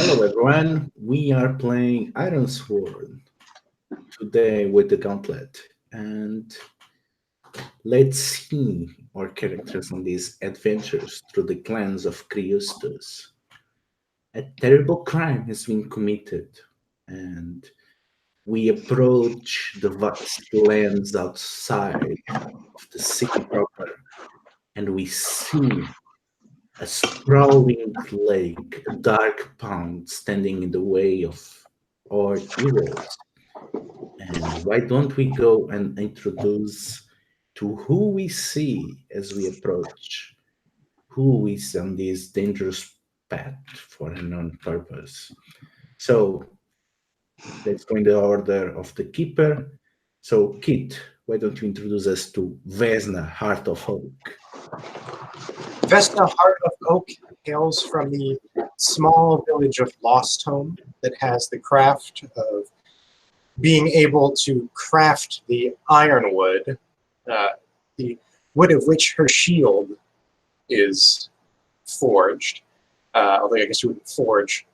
Hello everyone, we are playing Ironsworn today with the Gauntlet, and let's see our characters on these adventures through the clans of Kriusthos. A terrible crime has been committed, and we approach the vast lands outside of the city proper, and we see a sprawling lake, a dark pond standing in the way of our heroes. And why don't we go and introduce to who we see as we approach, who is on this dangerous path for an unknown purpose? So let's go in the order of the keeper. So Kit, why don't you introduce us to Vesna, Heart of Oak? Vesna, Heart of Oak, hails from the small village of Lost Home that has the craft of being able to craft the ironwood, the wood of which her shield is forged. Although I guess you wouldn't forge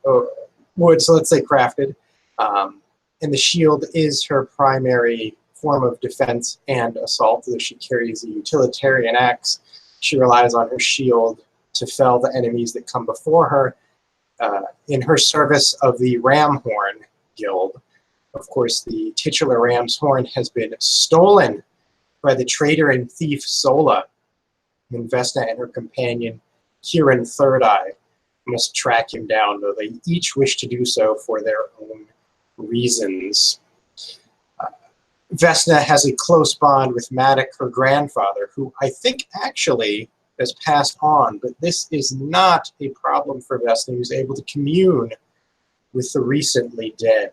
wood, so let's say crafted. And the shield is her primary form of defense and assault, though she carries a utilitarian axe. She relies on her shield to fell the enemies that come before her in her service of the Ramhorn Guild. Of course, the titular ram's horn has been stolen by the traitor and thief Sola. And Vesna and her companion, Keiran Third Eye, must track him down, though they each wish to do so for their own reasons. Vesna has a close bond with Matic, her grandfather, who I think actually has passed on, but this is not a problem for Vesna, who's able to commune with the recently dead.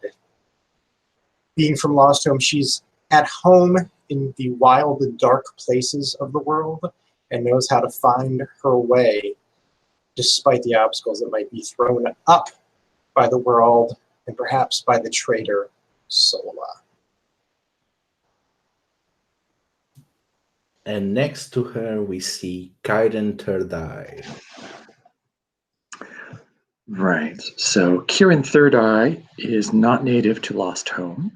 Being from Lost Home, she's at home in the wild and dark places of the world and knows how to find her way despite the obstacles that might be thrown up by the world and perhaps by the traitor Sola. And next to her, we see Keiran Third Eye. Right. So Keiran Third Eye is not native to Lost Home.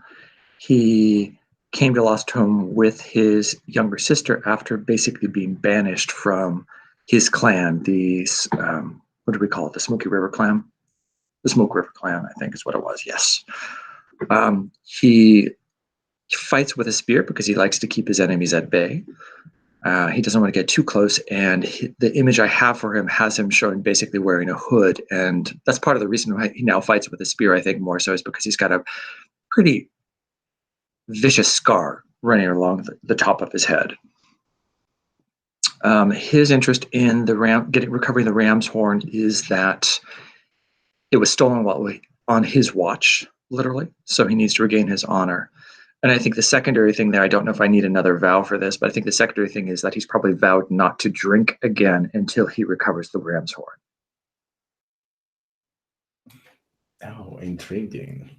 He came to Lost Home with his younger sister after basically being banished from his clan, the, what do we call it, the Smoky River Clan? The Smoke River Clan, I think is what it was, yes. He fights with a spear because he likes to keep his enemies at bay. He doesn't want to get too close, and the image I have for him has him showing basically wearing a hood, and that's part of the reason why he now fights with a spear, I think, more so is because he's got a pretty vicious scar running along the top of his head. His interest in the recovering the ram's horn is that it was stolen while on his watch, literally, so he needs to regain his honor. And I think the secondary thing there, I don't know if I need another vow for this, but I think the secondary thing is that he's probably vowed not to drink again until he recovers the ram's horn. Oh, intriguing.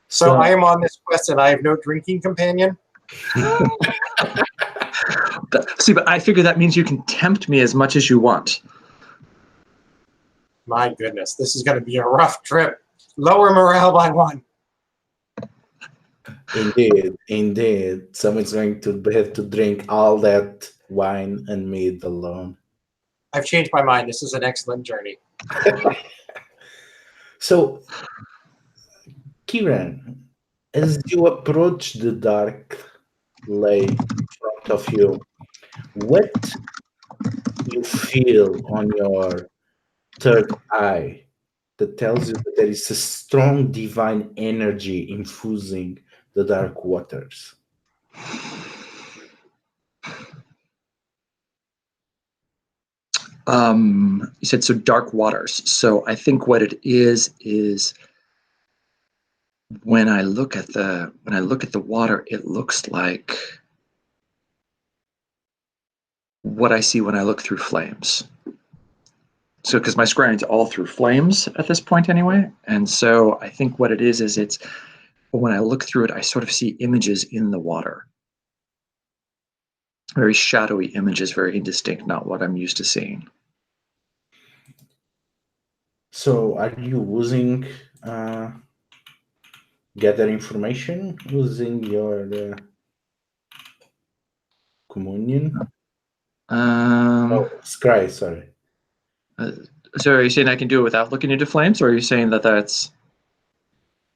So I am on this quest and I have no drinking companion? See, but I figure that means you can tempt me as much as you want. My goodness, this is going to be a rough trip. Lower morale by 1. Indeed. Someone's going to have to drink all that wine and mead alone. I've changed my mind. This is an excellent journey. So, Keiran, as you approach the dark lake in front of you, what you feel on your third eye that tells you that there is a strong divine energy infusing the dark waters? You said so dark waters. So I think what it is when I look at the water, it looks like what I see when I look through flames. So because my scrying's all through flames at this point anyway, and so I think what it is it's when I look through it, I sort of see images in the water. Very shadowy images, very indistinct, not what I'm used to seeing. So are you using gather information using your communion? Um, Scry, sorry. so are you saying I can do it without looking into flames, or are you saying that that's...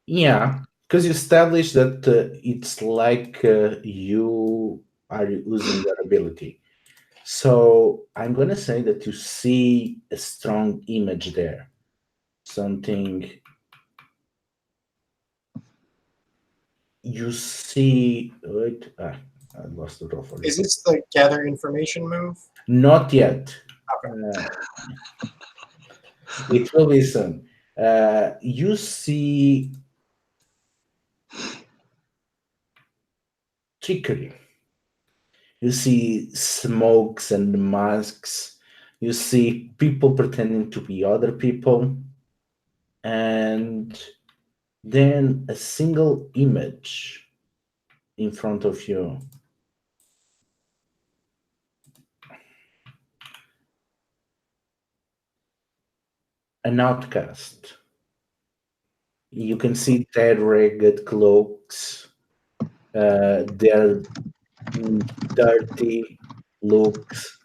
Yeah, because you established that it's like you are using your ability. So I'm going to say that you see a strong image there. Something you see. Wait, I lost the roll for Is this. this the gather information move? Not yet. Okay. It will be soon. You see trickery. You see smokes and masks. You see people pretending to be other people. And then a single image in front of you. An outcast. You can see their ragged cloaks, their dirty looks,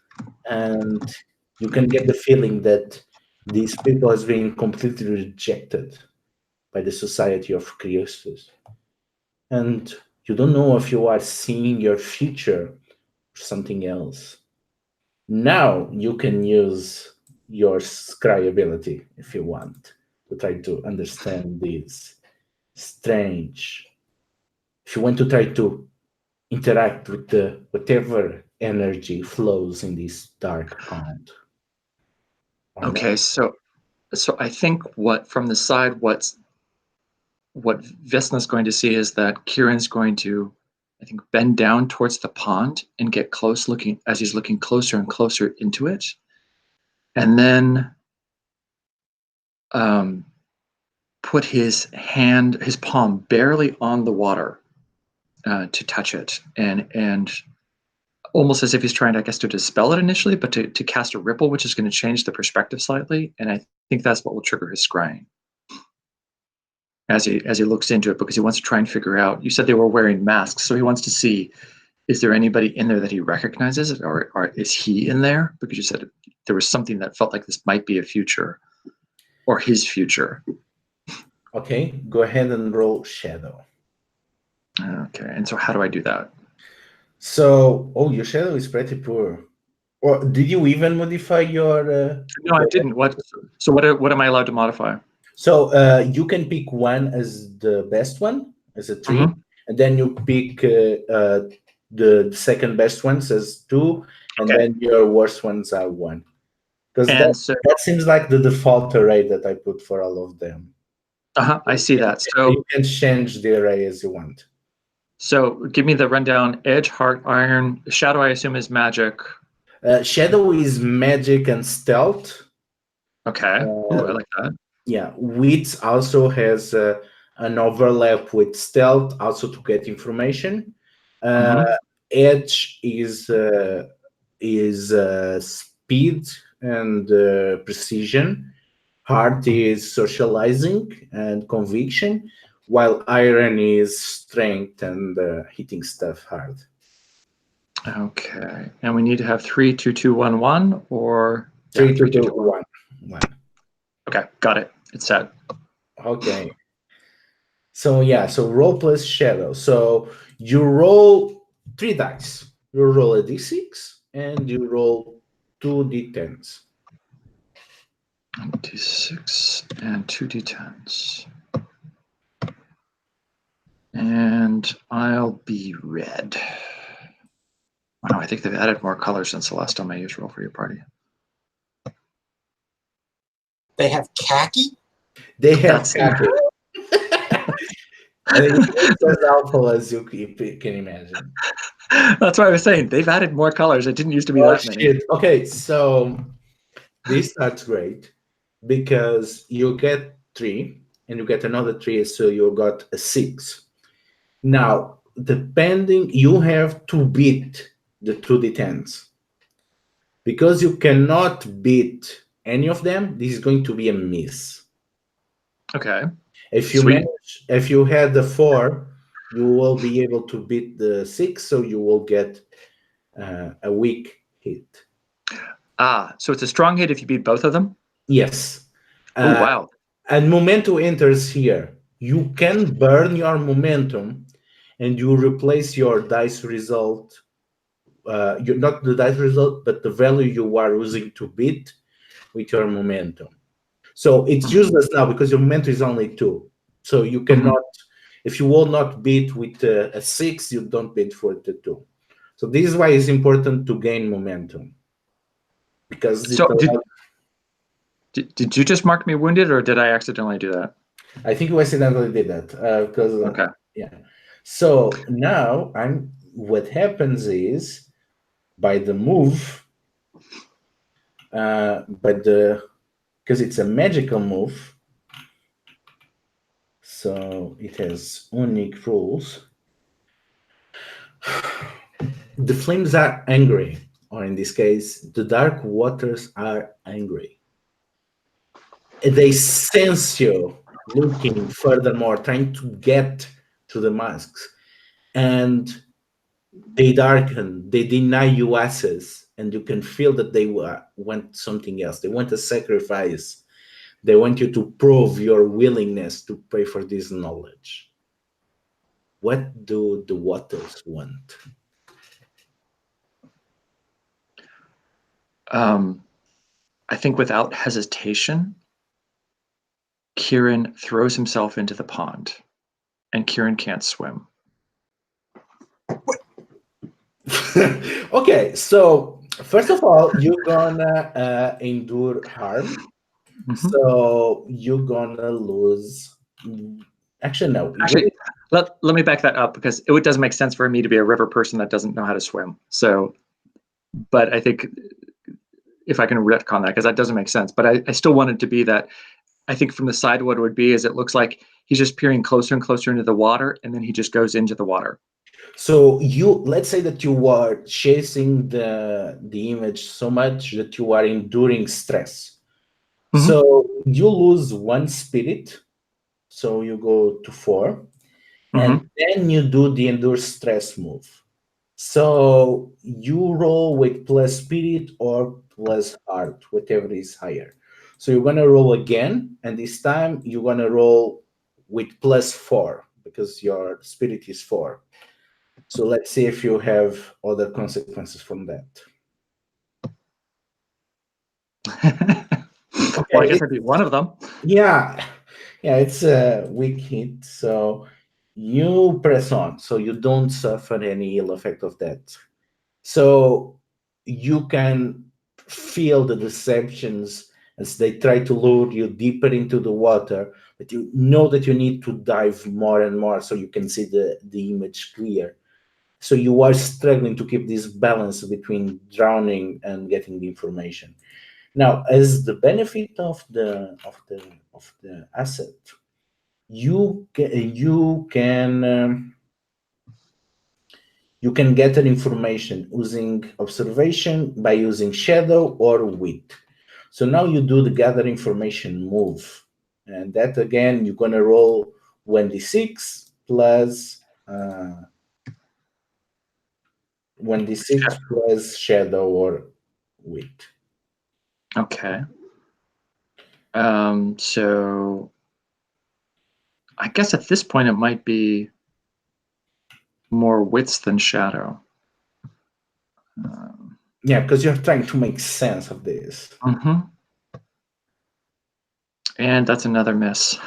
and you can get the feeling that these people has been completely rejected by the society of Kriusthos. And you don't know if you are seeing your future or something else. Now you can use your scry ability if you want to try to understand this strange. If you want to try to interact with the whatever energy flows in this dark pond. Okay, so I think what from the side, what Vesna's going to see is that Keiran's going to, I think, bend down towards the pond and get close, looking as he's looking closer and closer into it, and then put his palm barely on the water to touch it, and almost as if he's trying, I guess, to dispel it initially, but to cast a ripple, which is going to change the perspective slightly, and I think that's what will trigger his scrying as he looks into it, because he wants to try and figure out. You said they were wearing masks, so he wants to see, is there anybody in there that he recognizes, or is he in there? Because you said there was something that felt like this might be a future, or his future. Okay, go ahead and roll shadow. Okay, and so how do I do that? So, your shadow is pretty poor. Or did you even modify your? No, I didn't. What? So what am I allowed to modify? So you can pick one as the best one, as a 3, and then you pick the second best ones as 2, and then your worst ones are 1. Because that seems like the default array that I put for all of them. I see that. So you can change the array as you want. So give me the rundown. Edge, heart, iron. Shadow, I assume, is magic. Shadow is magic and stealth. Okay. Ooh, I like that. Yeah, Wits also has an overlap with stealth, also to get information. Edge is speed and precision. Heart is socializing and conviction, while iron is strength and hitting stuff hard. Okay, and we need to have 3, 2, 2, 1, 1, or 3, 2, 2, 1. Okay, got it. It's set. Okay. So so roll plus shadow. So you roll 3 dice. You roll a d6 and you roll 2 d10s. D6 and 2 d10s. And I'll be red. Wow, I think they've added more colors since the last time I used Roll for Your Party. They have khaki? They have khaki. It's as awful as you can imagine. That's what I was saying. They've added more colors. It didn't used to be that many. Okay, so this starts great because you get 3 and you get another 3, so you got a 6. Now, depending, you have to beat the 2d10s. Because you cannot beat any of them, this is going to be a miss. Okay. If you Sweet. if you had the 4, you will be able to beat the 6, so you will get a weak hit. So it's a strong hit if you beat both of them? Yes. Oh, wow. And momentum enters here. You can burn your momentum, and you replace your dice result. Not the dice result, but the value you are using to beat with your momentum. So it's useless now because your momentum is only 2. So you cannot, if you will not beat with a 6, you don't beat for the 2. So this is why it's important to gain momentum. Because So did you just mark me wounded, or did I accidentally do that? I think you accidentally did that. Because Okay. yeah. So now what happens is by the move, because it's a magical move, so it has unique rules. The flames are angry, or in this case, the dark waters are angry. They sense you looking furthermore, trying to get to the masks, and they darken, they deny you access, and you can feel that they want something else. They want a sacrifice. They want you to prove your willingness to pay for this knowledge. What do the waters want? I think without hesitation, Keiran throws himself into the pond, and Keiran can't swim. Okay, so first of all, you're gonna endure harm. So you're gonna lose. Actually, no. Actually, let me back that up, because it doesn't make sense for me to be a river person that doesn't know how to swim. So, but I think if I can retcon that, because that doesn't make sense. But I still want it to be that. I think from the side, what it would be is it looks like he's just peering closer and closer into the water, and then he just goes into the water. So let's say that you are chasing the image so much that you are enduring stress. So you lose 1 spirit, so you go to 4, and then you do the endure stress move. So you roll with plus spirit or plus heart, whatever is higher. So you're gonna roll again, and this time you're gonna roll with plus 4 because your spirit is 4. So let's see if you have other consequences from that. Well, I guess I'd be one of them. Yeah, it's a weak hit. So you press on, so you don't suffer any ill effect of that. So you can feel the deceptions as they try to lure you deeper into the water, but you know that you need to dive more and more so you can see the image clear. So you are struggling to keep this balance between drowning and getting the information. Now, as the benefit of the asset, you can gather information using observation, by using shadow or wit. So now you do the gather information move, and that again you're gonna roll 1d6 plus 1d6 plus shadow or wit. Okay. So I guess at this point it might be more wits than shadow. Yeah, because you're trying to make sense of this. And that's another miss.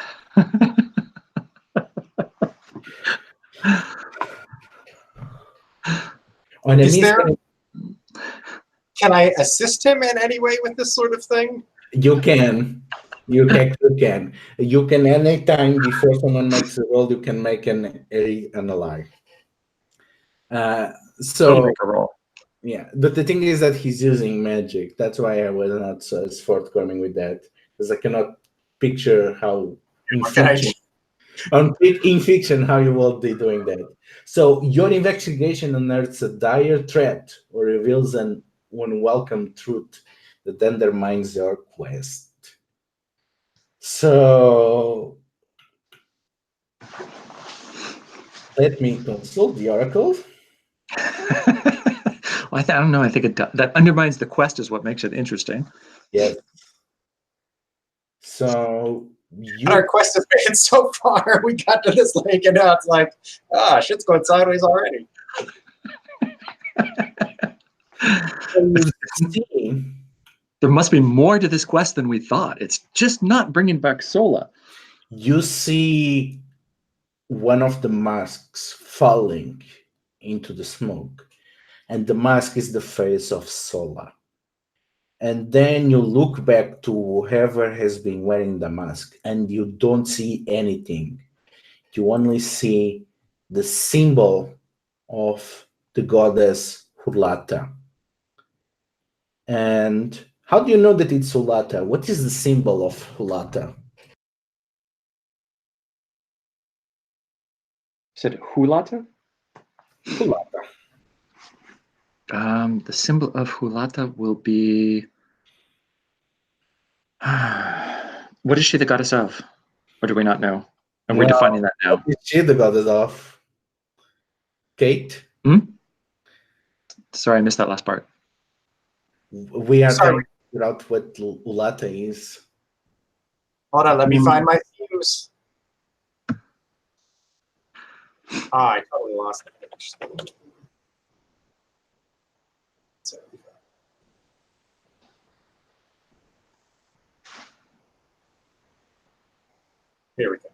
Can I assist him in any way with this sort of thing? You can. You can anytime before someone makes a roll, you can make an ally. So make a roll. Yeah, but the thing is that he's using magic. That's why I was not so forthcoming with that, because I cannot picture how in fiction how you will be doing that. So your investigation unearths a dire threat or reveals an unwelcome truth that undermines your quest. So let me consult the oracle. Well, I don't know. I think that undermines the quest is what makes it interesting. Yes. So Our quest has made it so far. We got to this lake, and now it's like, shit's going sideways already. There must be more to this quest than we thought. It's just not bringing back Sola. You see one of the masks falling into the smoke, and the mask is the face of Sola. And then you look back to whoever has been wearing the mask, and you don't see anything. You only see the symbol of the goddess Hulata. And how do you know that it's Hulata? What is the symbol of Hulata? Said Hulata? Hulata. The symbol of Hulata will be. What is she the goddess of? Or do we not know? And we're defining that now. What is she the goddess of? Kate? Sorry, I missed that last part. We are trying to figure out what Hulata is. Hold on, let me find my themes. I totally lost the page. Here we go.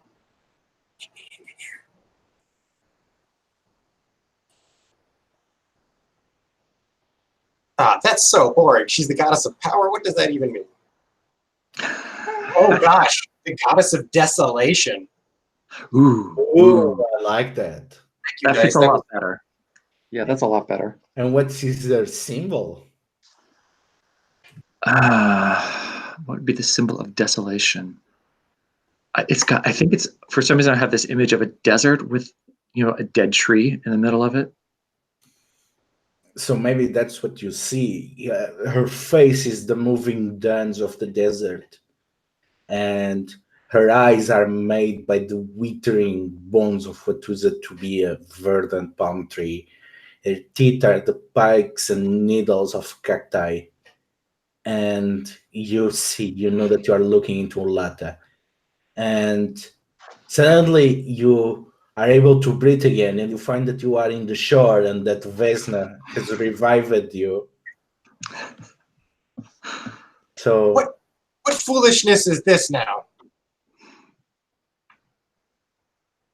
That's so boring. She's the goddess of power. What does that even mean? Oh gosh, the goddess of desolation. Ooh, I like that. That fits a lot better. Yeah, that's a lot better. And what is their symbol? What would be the symbol of desolation? I think it's, for some reason I have this image of a desert with, a dead tree in the middle of it. So maybe that's what you see. Yeah, her face is the moving dance of the desert, and her eyes are made by the withering bones of what was to be a verdant palm tree. Her teeth are the pikes and needles of cacti. And you know that you are looking into Ulata. And suddenly you are able to breathe again, and you find that you are in the shore and that Vesna has revived you. So what foolishness is this now?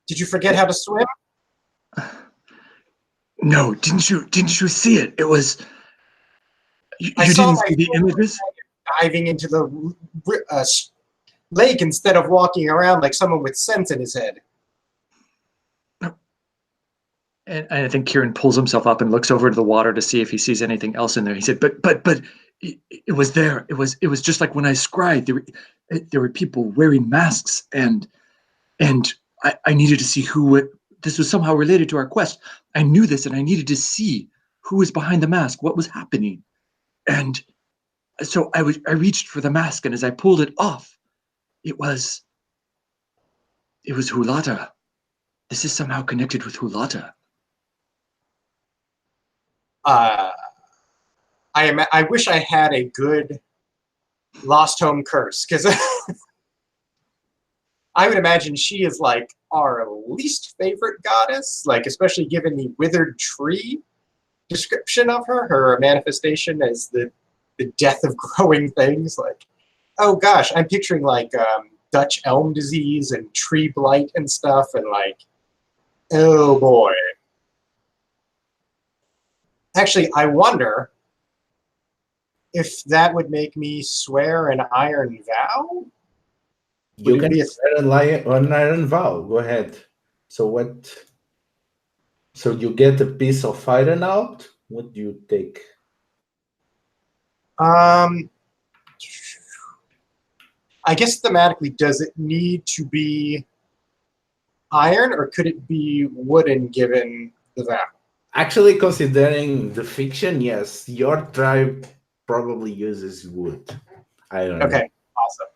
Did you forget how to swim? No, didn't you see it? It was. You didn't see the images? Diving into the lake instead of walking around like someone with sense in his head. And I think Keiran pulls himself up and looks over to the water to see if he sees anything else in there. He said, "But it was there. It was just like when I scried. There were people wearing masks, and I needed to see who it. This was somehow related to our quest. I knew this, and I needed to see who was behind the mask, what was happening, and so I reached for the mask, and as I pulled it off, it was Hulata. This is somehow connected with Hulata." I wish I had a good Lost Home curse, because I would imagine she is like our least favorite goddess, like especially given the withered tree description of her manifestation as the death of growing things. Like, oh gosh, I'm picturing like Dutch elm disease and tree blight and stuff, and like, oh boy. Actually, I wonder if that would make me swear an iron vow. You can swear an iron vow. Go ahead. So what? So you get a piece of iron out. What do you take? I guess thematically, does it need to be iron, or could it be wooden given the vow? Actually, considering the fiction, yes, your tribe probably uses wood. I don't know. Okay, awesome.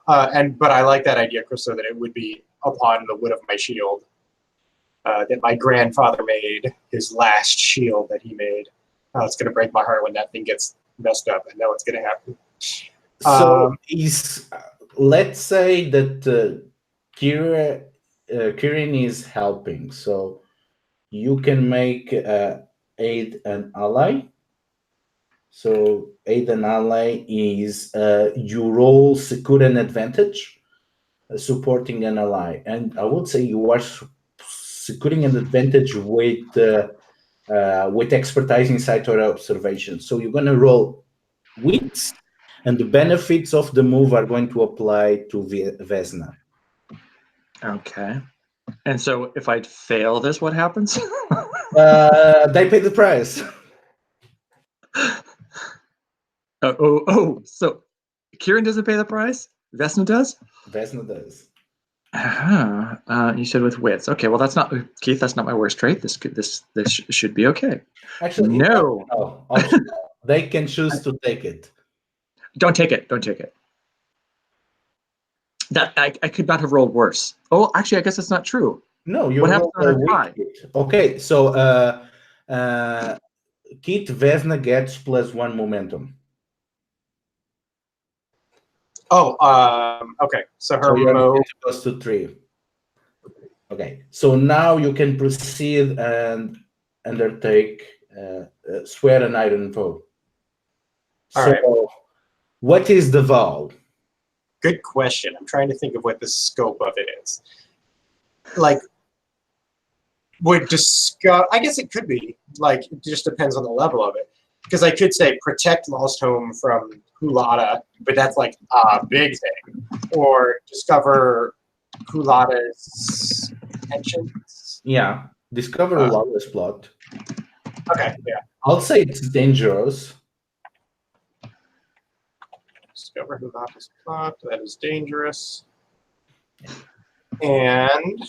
But I like that idea, Kriusthos, that it would be upon the wood of my shield that my grandfather made, his last shield that he made. It's going to break my heart when that thing gets messed up. I know it's going to happen. So let's say that Keiran is helping. So you can make aid an ally. So aid an ally is you roll secure an advantage supporting an ally. And I would say you are securing an advantage with expertise, insight, or observation. So you're going to roll wits, and the benefits of the move are going to apply to Vesna. Okay. And so if I fail this, what happens? They pay the price. So Keiran doesn't pay the price? Vesna does? Vesna does. You said with wits. Okay, well that's not Keith. That's not my worst trait. This should be okay. Actually, no. They can choose to take it. Don't take it. Don't take it. That I could not have rolled worse. Oh, actually, I guess that's not true. No, you what happens on a tie? Okay, so Keith Vesna gets +1 momentum. Okay. So her move goes to 3. Okay, so now you can proceed and undertake swear an iron vow. So, what is the vow? Good question. I'm trying to think of what the scope of it is. Like, I guess it could be. Like, it just depends on the level of it. Because I could say protect Lost Home from Hulada, but that's like a big thing. Or discover Hulada's intentions. Yeah, discover Hulada's plot. Okay, yeah. I'll say it's dangerous. Discover Hulada's plot. That is dangerous. And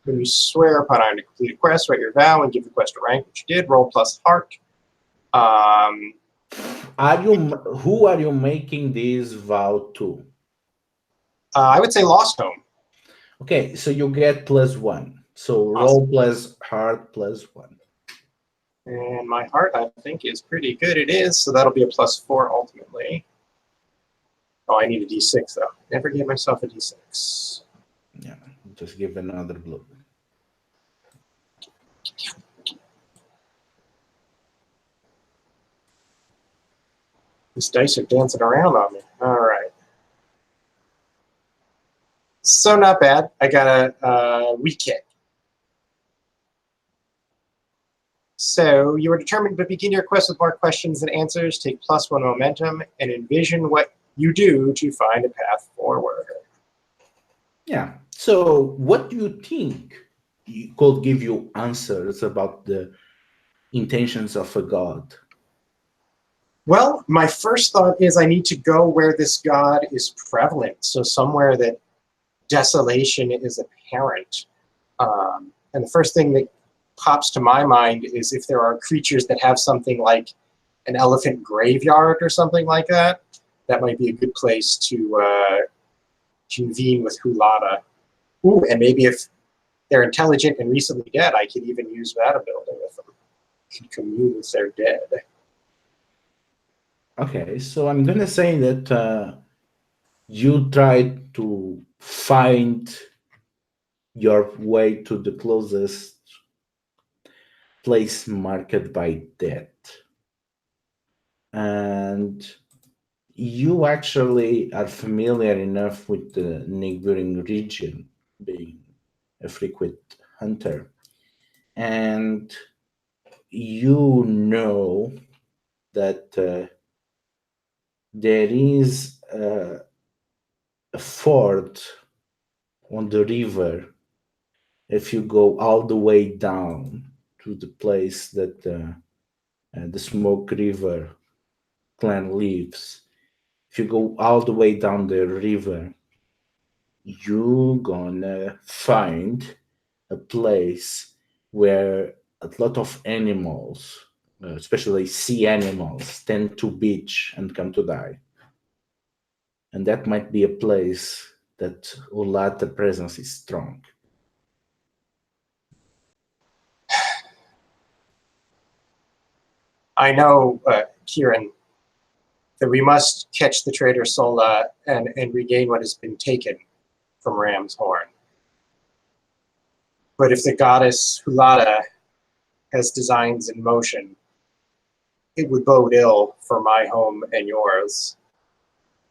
when you swear upon item to complete a quest, write your vow and give the quest a rank, which you did. Roll plus heart. Who are you making this vow to? I would say Lost Home. Okay, so you get +1. So roll plus heart +1. And my heart, I think, is pretty good. It is, so that'll be a +4 ultimately. Oh, I need a D6 though. Never gave myself a D6. Yeah, just give another blow. These dice are dancing around on me. All right. So not bad. I got a weak hit. So you are determined to begin your quest with more questions than answers, take +1 momentum, and envision what you do to find a path forward. Yeah. So what do you think could give you answers about the intentions of a god? Well, my first thought is I need to go where this god is prevalent, so somewhere that desolation is apparent. And the first thing that pops to my mind is if there are creatures that have something like an elephant graveyard or something like that, that might be a good place to convene with Hulada. Ooh, and maybe if they're intelligent and recently dead, I could even use that ability with them. I could commune with their dead. Okay, so I'm going to say that you try to find your way to the closest place marked by death. And you actually are familiar enough with the neighboring region, being a frequent hunter. And you know that there is a ford on the river if you go all the way down to the place that the Smoke River clan lives. If you go all the way down the river, you're gonna find a place where a lot of animals especially sea animals, tend to beach and come to die. And that might be a place that Ulata presence is strong. I know, Keiran, that we must catch the traitor Sola and regain what has been taken from Ram's Horn. But if the goddess Hulata has designs in motion, it would bode ill for my home and yours.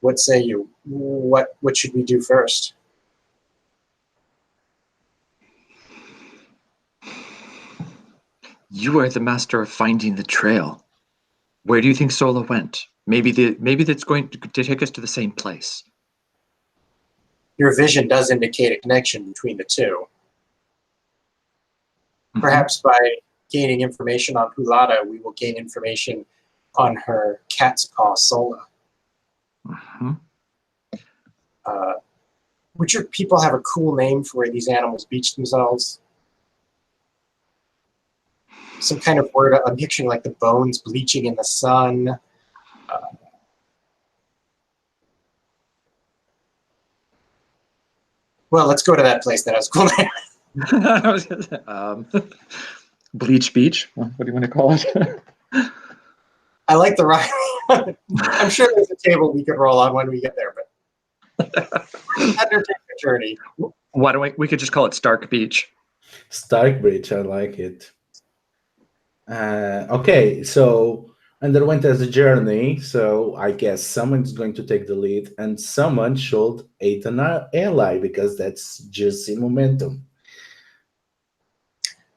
What say you? What should we do first? You are the master of finding the trail. Where do you think Sola went? Maybe that's going to take us to the same place. Your vision does indicate a connection between the two. Mm-hmm. Perhaps by gaining information on Hulata, we will gain information on her cat's paw Sola. Mm-hmm. Would your people have a cool name for where these animals beach themselves? Some kind of word, I'm picturing like the bones bleaching in the sun. Well, let's go to that place that has a cool name. I was gonna say, Bleach Beach. What do you want to call it? I like the rhyme. I'm sure there's a table we could roll on when we get there, but undertake the journey. Why don't we could just call it Stark Beach. Stark Bridge, I like it. Okay, so underwent as a journey, so I guess someone's going to take the lead, and someone should aid an ally, because that's juicy momentum.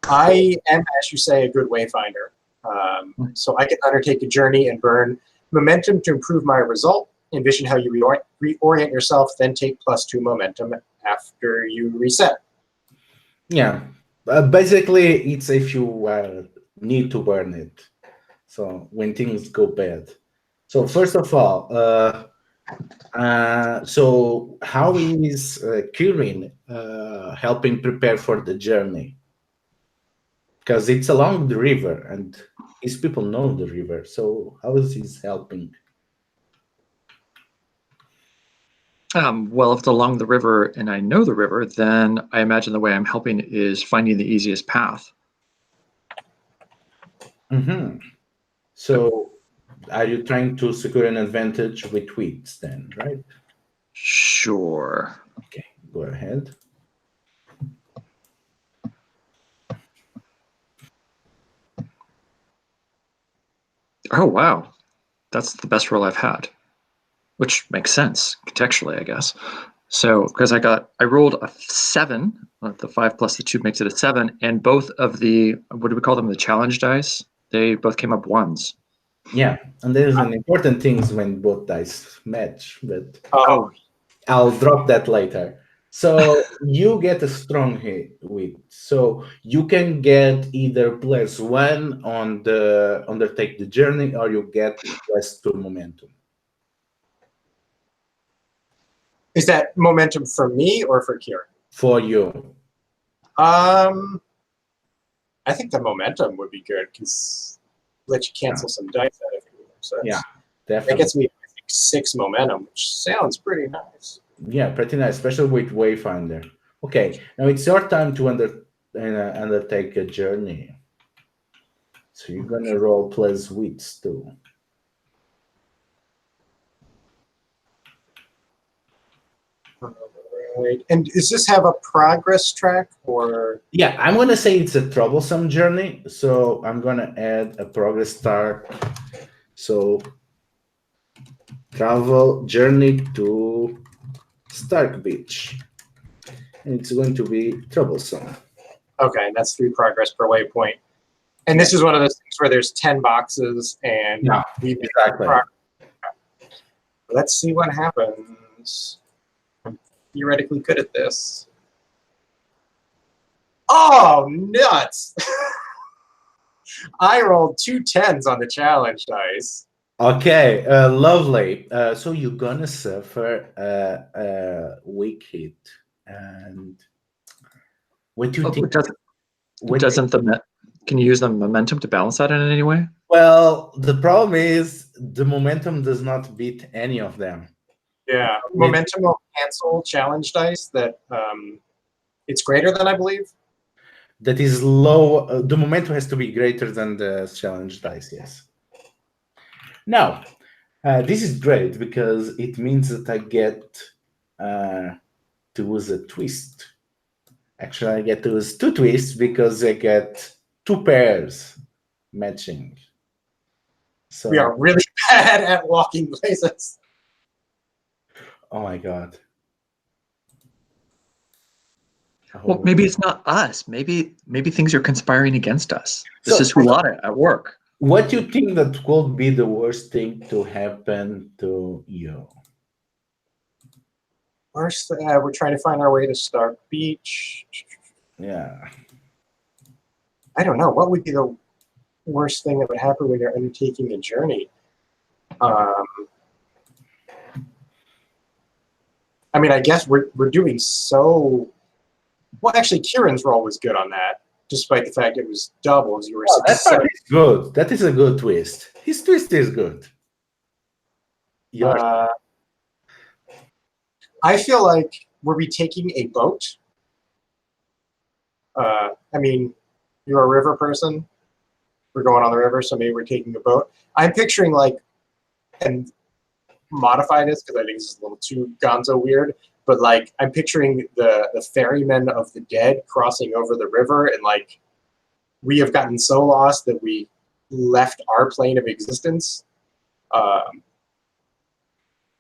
I am, as you say, a good wayfinder. So I can undertake a journey and burn momentum to improve my result. Envision how you reorient yourself, then take +2 momentum after you reset. Yeah, basically, it's if you need to burn it. So when things go bad. So first of all, so how is Keiran helping prepare for the journey? Because it's along the river, and his people know the river. So how is he helping? Well, if it's along the river and I know the river, then I imagine the way I'm helping is finding the easiest path. Mm-hmm. So are you trying to secure an advantage with wits then, right? Sure. Okay, go ahead. Oh, wow. That's the best roll I've had, which makes sense contextually, I guess. So, because I rolled a 7, the 5 plus the 2 makes it a 7, and both of the, what do we call them, the challenge dice, they both came up 1s. Yeah, and there's an important thing when both dice match, but I'll drop that later. So you get a strong hit with, so you can get either +1 on the undertake the journey, or you get +2 momentum. Is that momentum for me or for Keiran? For you. I think the momentum would be good because let you cancel some dice out of it. So Yeah, that definitely. gets me, I think, 6 momentum, which sounds pretty nice. Yeah, pretty nice, especially with Wayfinder. Okay, now it's your time to undertake a journey. So you're gonna roll +wits too. Right. And does this have a progress track or? Yeah, I'm gonna say it's a troublesome journey, so I'm gonna add a progress star. So travel journey to Stark Beach, and it's going to be troublesome. Okay, that's 3 progress per waypoint. And this is one of those things where there's 10 boxes and we make progress. Let's see what happens. I'm theoretically good at this. Oh, nuts! I rolled 2 10s on the challenge dice. Okay, lovely. So you're gonna suffer a weak hit, and what do you think? Can Can you use the momentum to balance that in any way? Well, the problem is the momentum does not beat any of them. Yeah, momentum will cancel challenge dice that it's greater than, I believe. That is low. The momentum has to be greater than the challenge dice, yes. Now, this is great because it means that I get to use a twist. Actually, I get to use 2 twists because I get 2 pairs matching. So We are really bad at walking places. oh my god. Well, maybe it's not us. Maybe things are conspiring against us. This So- is Hulata at work. What do you think that could be the worst thing to happen to you? Worst, we're trying to find our way to Stark Beach. Yeah. I don't know. What would be the worst thing that would happen when you're undertaking a journey? I mean, I guess we're doing so. Well, actually, Keiran's role was good on that, despite the fact it was doubles. You were That part is good. That is a good twist. His twist is good. I feel like were we taking a boat? I mean, you're a river person. We're going on the river, so maybe we're taking a boat. I'm picturing like, and modify this because I think this is a little too gonzo weird, but like I'm picturing the ferrymen of the dead crossing over the river, and like we have gotten so lost that we left our plane of existence.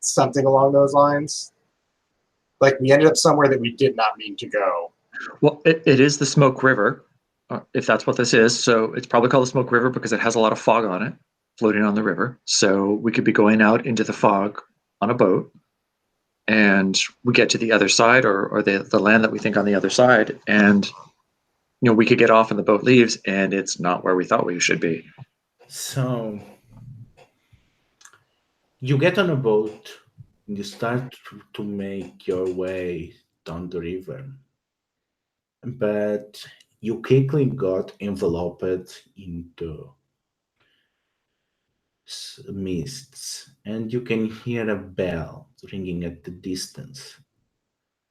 Something along those lines. Like we ended up somewhere that we did not mean to go. Well, it is the Smoke River, if that's what this is. So it's probably called the Smoke River because it has a lot of fog on it, floating on the river. So we could be going out into the fog on a boat, and we get to the other side, or the land that we think on the other side, and we could get off and the boat leaves, and it's not where we thought we should be. So you get on a boat and you start to make your way down the river, but you quickly got enveloped into mists, and you can hear a bell ringing at the distance,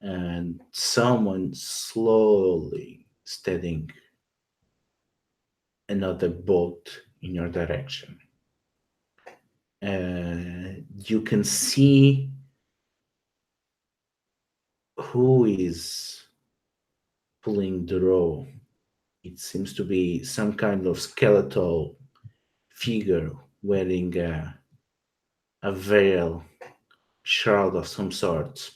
and someone slowly steadying another boat in your direction. You can see who is pulling the row. It seems to be some kind of skeletal figure wearing a veil, shroud of some sort,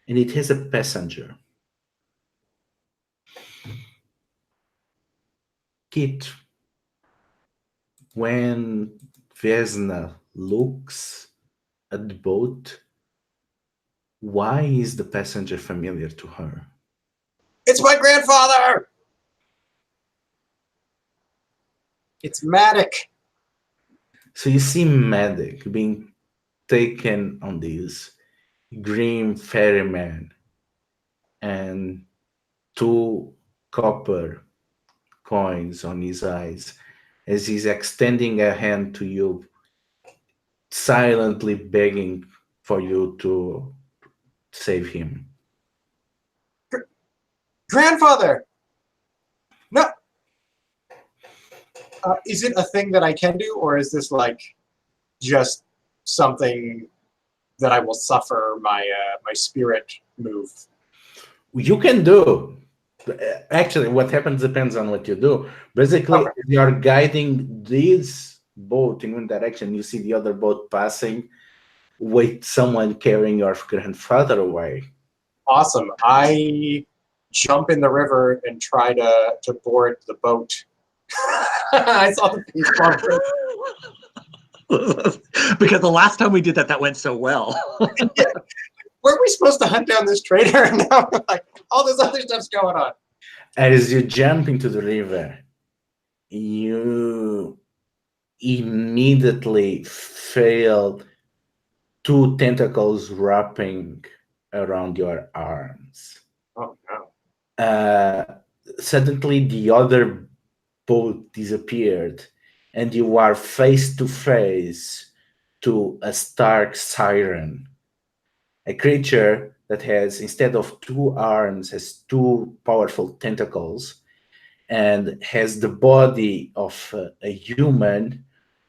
and it has a passenger. Kit, when Vesna looks at the boat, why is the passenger familiar to her? It's my grandfather! It's Matic. So you see Matic being taken on this green ferryman and 2 copper coins on his eyes as he's extending a hand to you, silently begging for you to save him. Grandfather! No! Is it a thing that I can do, or is this like just something that I will suffer my my spirit move? You can do. Actually, what happens depends on what you do. Basically, Okay. you are guiding this boat in one direction. You see the other boat passing with someone carrying your grandfather away. Awesome. I jump in the river and try to board the boat. I saw the face bump. Because the last time we did that, that went so well. Yeah. Weren't we supposed to hunt down this traitor? And now like all this other stuff's going on. As you jump into the river, you immediately feel 2 tentacles wrapping around your arms. Oh no. Suddenly, the other both disappeared, and you are face to face to a Stark Siren, a creature that has, instead of 2 arms, has 2 powerful tentacles and has the body of a human,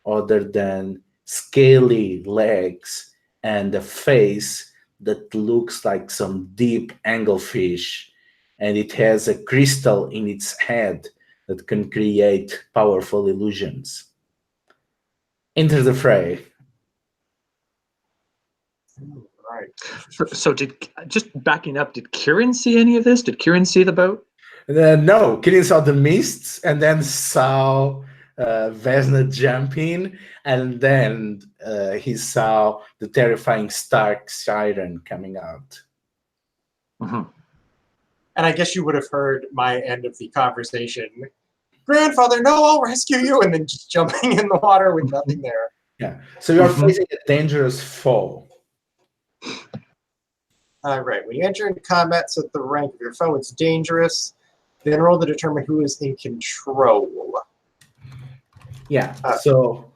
other than scaly legs and a face that looks like some deep anglefish, and it has a crystal in its head that can create powerful illusions. Enter the fray. Right. So just backing up, did Keiran see any of this? Did Keiran see the boat? No, Keiran saw the mists and then saw Vesna jump in, and then he saw the terrifying Stark Siren coming out. Mm-hmm. And I guess you would have heard my end of the conversation. Grandfather, no, I'll rescue you. And then just jumping in the water with nothing there. Yeah. So you're facing a dangerous foe. All right. When you enter into combat, set the rank of your foe. It's dangerous. Then roll to determine who is in control. Yeah. So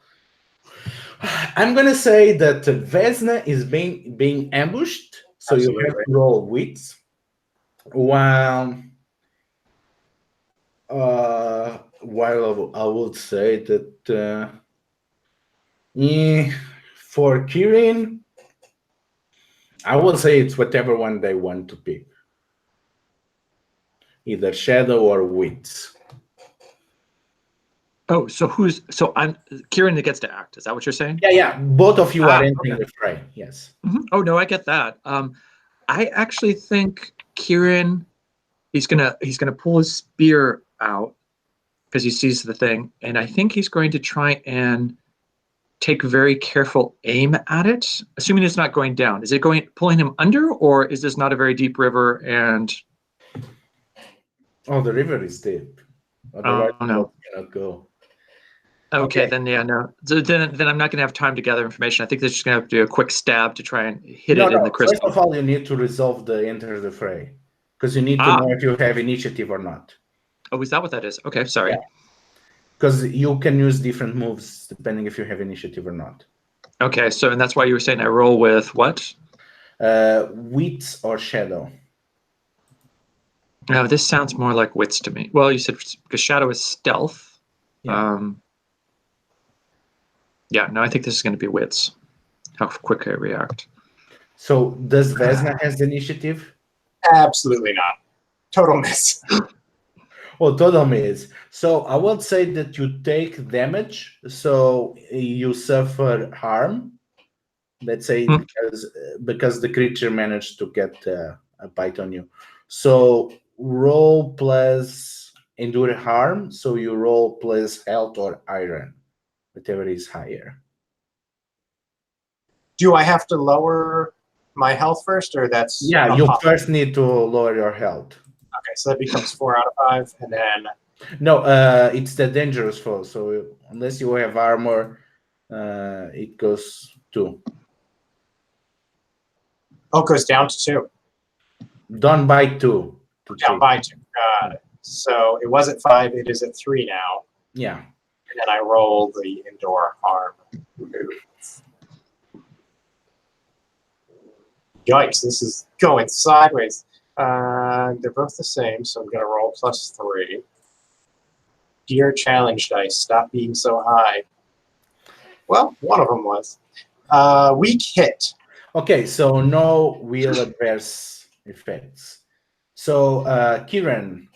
I'm gonna say that Vesna is being ambushed. So Absolutely. you have to roll wits. While I would say that for Keiran, I will say it's whatever one they want to pick, either shadow or wits. Oh, so I'm Keiran that gets to act. Is that what you're saying? Yeah. Both of you are entering okay. the fray. Yes. Mm-hmm. Oh no, I get that. I actually think Keiran, he's gonna pull his spear out because he sees the thing, and I think he's going to try and take very careful aim at it, assuming it's not going down. Is it pulling him under, or is this not a very deep river? And the river is deep. Otherwise, no, cannot go. Okay, then yeah, no. So then I'm not going to have time to gather information. I think they're just going to have to do a quick stab to try and hit it in the crystal. First of all, you need to resolve the enter the fray, because you need to know if you have initiative or not. Oh, is that what that is? Okay, sorry. Because you can use different moves depending if you have initiative or not. Okay, so and that's why you were saying I roll with what? Wits or shadow. No, this sounds more like wits to me. Well, you said because shadow is stealth. Yeah. Yeah, no, I think this is going to be wits. How quick I react. So does Vesna has the initiative? Absolutely not. Total miss. Total miss. So I would say that you take damage, so you suffer harm. Let's say because the creature managed to get a bite on you. So roll plus endure harm. So you roll plus health or iron, whatever is higher. Do I have to lower my health first, or that's... Yeah, you first need to lower your health. Okay, so that becomes 4 out of 5, and then... No, it's the dangerous foe, so unless you have armor, it goes 2. Oh, it goes down to 2. Down by 2. Down by 2. Got it. So it was at 5, it is at 3 now. Yeah. And then I roll the indoor harm. Yikes, this is going sideways. They're both the same, so I'm going to roll plus 3. Dear challenge dice, stop being so high. Well, one of them was. Weak hit. Okay, so no real adverse effects. So, Keiran,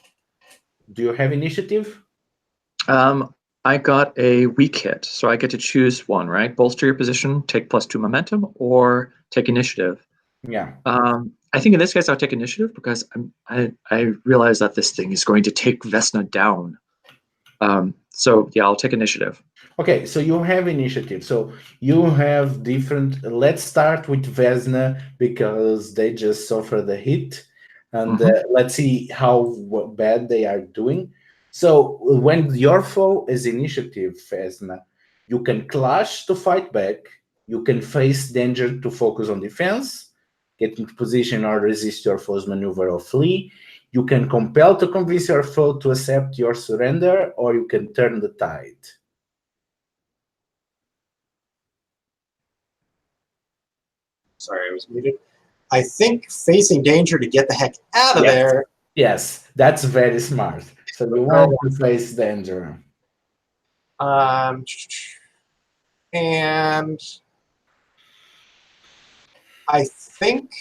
do you have initiative? I got a weak hit, so I get to choose one, right? Bolster your position, take +2 momentum, or take initiative. Yeah. I think in this case I'll take initiative because I realize that this thing is going to take Vesna down. So yeah, I'll take initiative. Okay, so you have initiative. So you have different. Let's start with Vesna because they just suffered the hit, and let's see how bad they are doing. So when your foe is initiative, Vesna, you can clash to fight back. You can face danger to focus on defense, get into position or resist your foe's maneuver or flee. You can compel to convince your foe to accept your surrender, or you can turn the tide. Sorry, I was muted. I think facing danger to get the heck out of there. Yes, that's very smart. So you want to face danger. And I think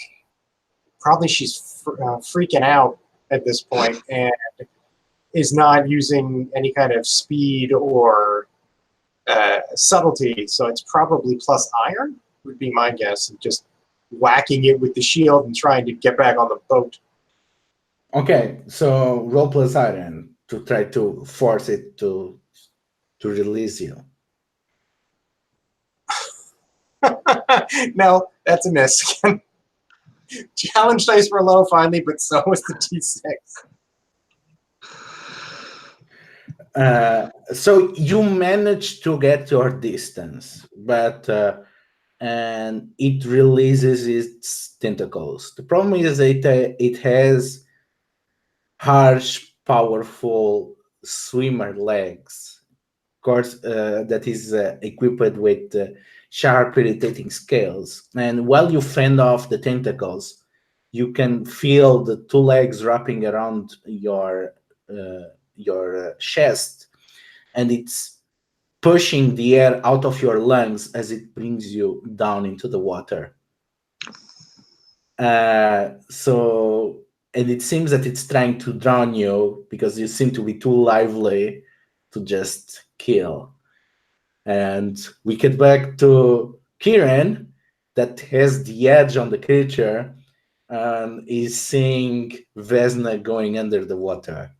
probably she's freaking out at this point and is not using any kind of speed or subtlety. So it's probably plus iron, would be my guess. Just whacking it with the shield and trying to get back on the boat. Okay, so roll plus iron to try to force it to release you. No, that's a miss. Challenge dice were low finally, but so was the D6. So you managed to get your distance, but and it releases its tentacles. The problem is it has harsh, powerful swimmer legs. Of course, that is equipped with sharp, irritating scales. And while you fend off the tentacles, you can feel the two legs wrapping around your chest, and it's pushing the air out of your lungs as it brings you down into the water. And it seems that it's trying to drown you because you seem to be too lively to just kill. And we get back to Keiran, that has the edge on the creature and is seeing Vesna going under the water.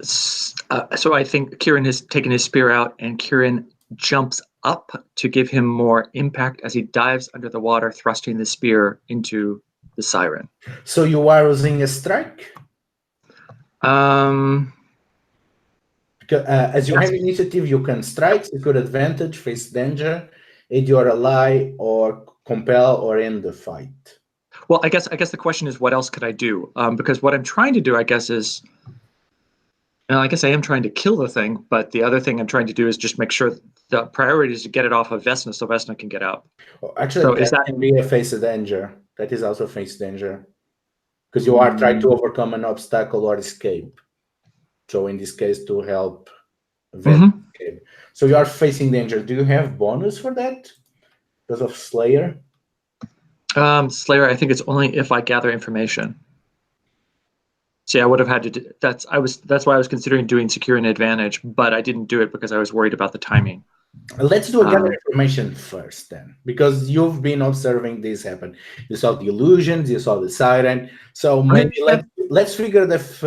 So I think Keiran has taken his spear out, and Keiran jumps up to give him more impact as he dives under the water, thrusting the spear into the siren. So you are using a strike? As you have initiative, you can strike, secure advantage, face danger, aid your ally, or compel or end the fight. Well, I guess the question is, what else could I do? Because what I'm trying to do, I guess, is, I guess I am trying to kill the thing, but the other thing I'm trying to do is just make sure the priority is to get it off of Vesna so Vesna can get out. Well, actually, so that can be a face danger. That is also face danger. Because you are trying to overcome an obstacle or escape. So in this case, to help Vesna escape. So you are facing danger. Do you have bonus for that? Because of Slayer? Slayer, I think it's only if I gather information. See, I would have had to do that's why I was considering doing secure an advantage, but I didn't do it because I was worried about the timing. Let's do a gather information first then, because you've been observing this happen. You saw the illusions, you saw the siren. So maybe let's figure if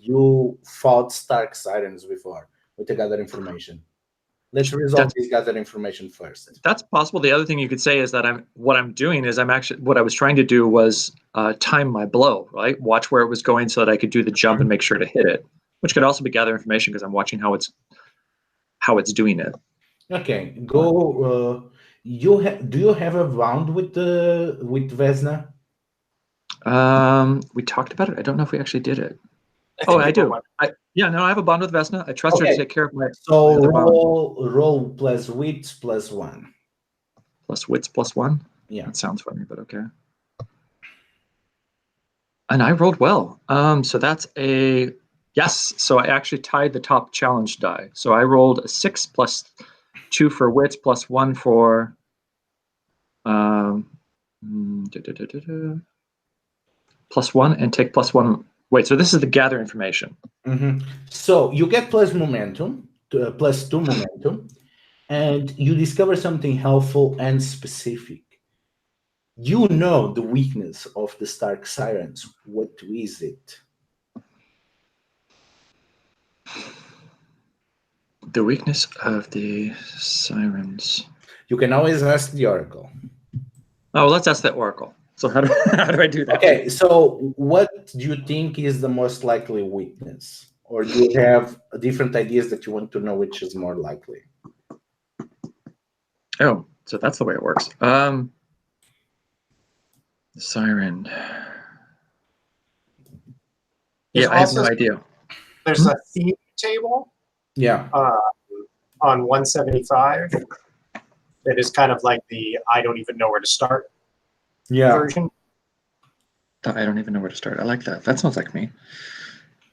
you fought Stark sirens before with the gather information. Let's resolve this gather information first. That's possible. The other thing you could say is that what I was trying to do was time my blow, right? Watch where it was going so that I could do the jump and make sure to hit it, which could also be gather information because I'm watching how it's doing it. Okay, go. Do you have a round with Vesna? We talked about it. I don't know if we actually did it. I do. I have a bond with Vesna. I trust her to take care of my. So roll plus wits plus 1. Plus wits plus 1. Yeah, that sounds funny, but okay. And I rolled well. So that's a yes. So I actually tied the top challenge die. So I rolled a 6 plus 2 for wits plus 1 for. Plus 1 and take plus 1. Wait, so this is the gather information. So you get plus momentum, plus 2 momentum, and you discover something helpful and specific. You know the weakness of the Stark Sirens. What is it? The weakness of the Sirens. You can always ask the Oracle. Oh, let's ask the Oracle. So how do I do that? Okay, so what do you think is the most likely weakness? Or do you have different ideas that you want to know which is more likely? Oh, so that's the way it works. The Siren. Yeah, I have no idea. There's a theme table Yeah. on 175 that is kind of like the I don't even know where to start version. I don't even know where to start. I like that. That sounds like me.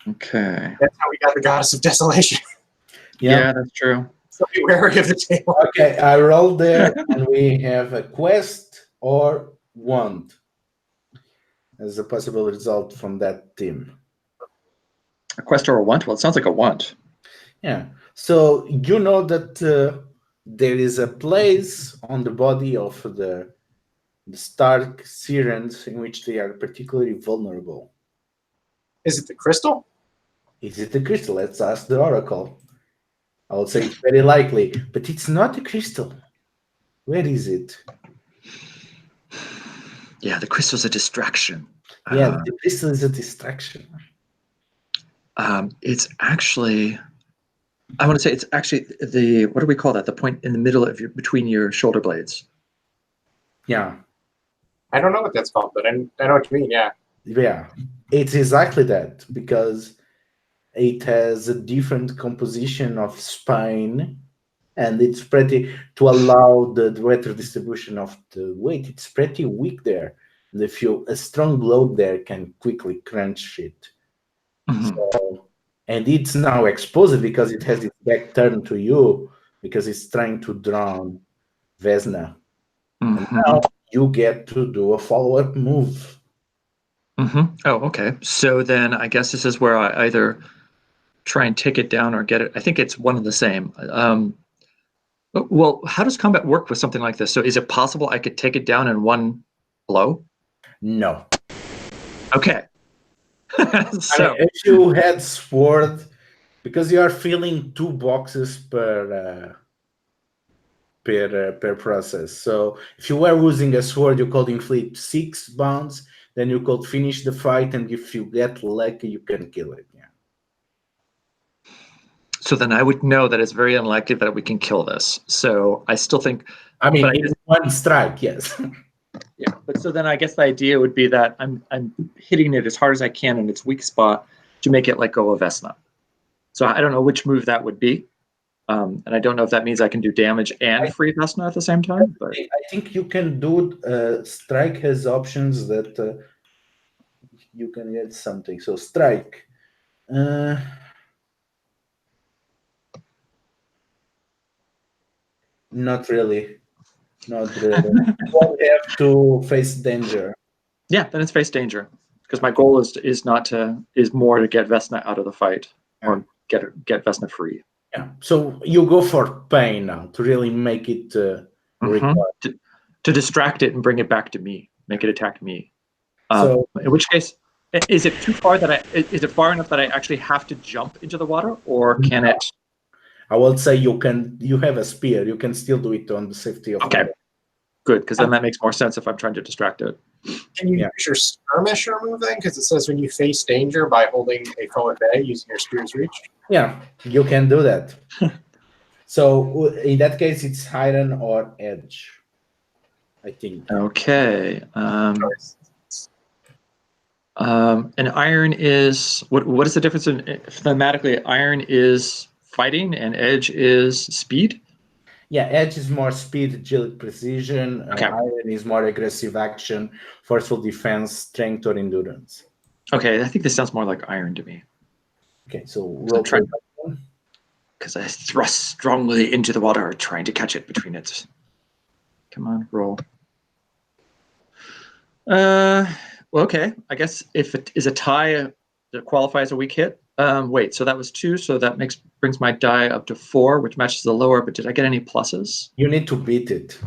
Okay. That's how we got the Goddess of Desolation. Yeah, that's true. So be wary of the table. Okay, I rolled there, and we have a quest or wand as a possible result from that team. A quest or a want? Well, it sounds like a want. Yeah. So you know that there is a place on the body of the Stark Sirens in which they are particularly vulnerable. Is it the crystal? Is it the crystal? Let's ask the oracle. I would say it's very likely, but it's not the crystal. Where is it? Yeah, the crystal's a distraction. Yeah, the crystal is a distraction. It's actually, I want to say it's actually the, what do we call that? The point in the middle of between your shoulder blades. Yeah. I don't know what that's called, but I know what you mean, yeah. Yeah, it's exactly that, because it has a different composition of spine, and it's pretty, to allow the better distribution of the weight, it's pretty weak there. And if a strong blow there can quickly crunch it. So, and it's now exposed because it has its back turned to you, because it's trying to drown Vesna. And now you get to do a follow-up move. Oh, okay. So then I guess this is where I either try and take it down or get it. I think it's one and the same. Well, how does combat work with something like this? So is it possible I could take it down in one blow? No. Okay. So if you had sword, because you are filling 2 boxes per process. So if you were using a sword, you could inflict 6 bounds, then you could finish the fight, and if you get lucky, you can kill it. Yeah. So then I would know that it's very unlikely that we can kill this. So I still think. I mean, in one strike, yes. Yeah, but so then I guess the idea would be that I'm hitting it as hard as I can in its weak spot to make it let go of Vesna. So I don't know which move that would be. And I don't know if that means I can do damage and free Vesna at the same time. But I think you can do, strike has options that you can get something. So strike. Not really. Not really. You won't have to face danger. Yeah, then it's face danger. Because my goal is more to get Vesna out of the fight or get Vesna free. Yeah. So you go for pain now to really make it to distract it and bring it back to me, make it attack me. So in which case, is it too far is it far enough that I actually have to jump into the water, or can it? I would say you have a spear. You can still do it on the safety of Okay. Good, because then that makes more sense if I'm trying to distract it. Can you use your skirmisher move then? Because it says when you face danger by holding a foe at bay using your spear's reach. Yeah, you can do that. So in that case, it's iron or edge, I think. Okay. And iron is what is the difference in thematically? Iron is fighting and edge is speed. Yeah, edge is more speed, agility, precision. Okay. Iron is more aggressive action, forceful defense, strength, or endurance. Okay, I think this sounds more like iron to me. Okay, so roll. Because I thrust strongly into the water, trying to catch it between its. Come on, roll. Well, okay. I guess if it is a tie, that qualifies a weak hit. Wait, so that was 2, so that brings my die up to 4, which matches the lower. But did I get any pluses? You need to beat it.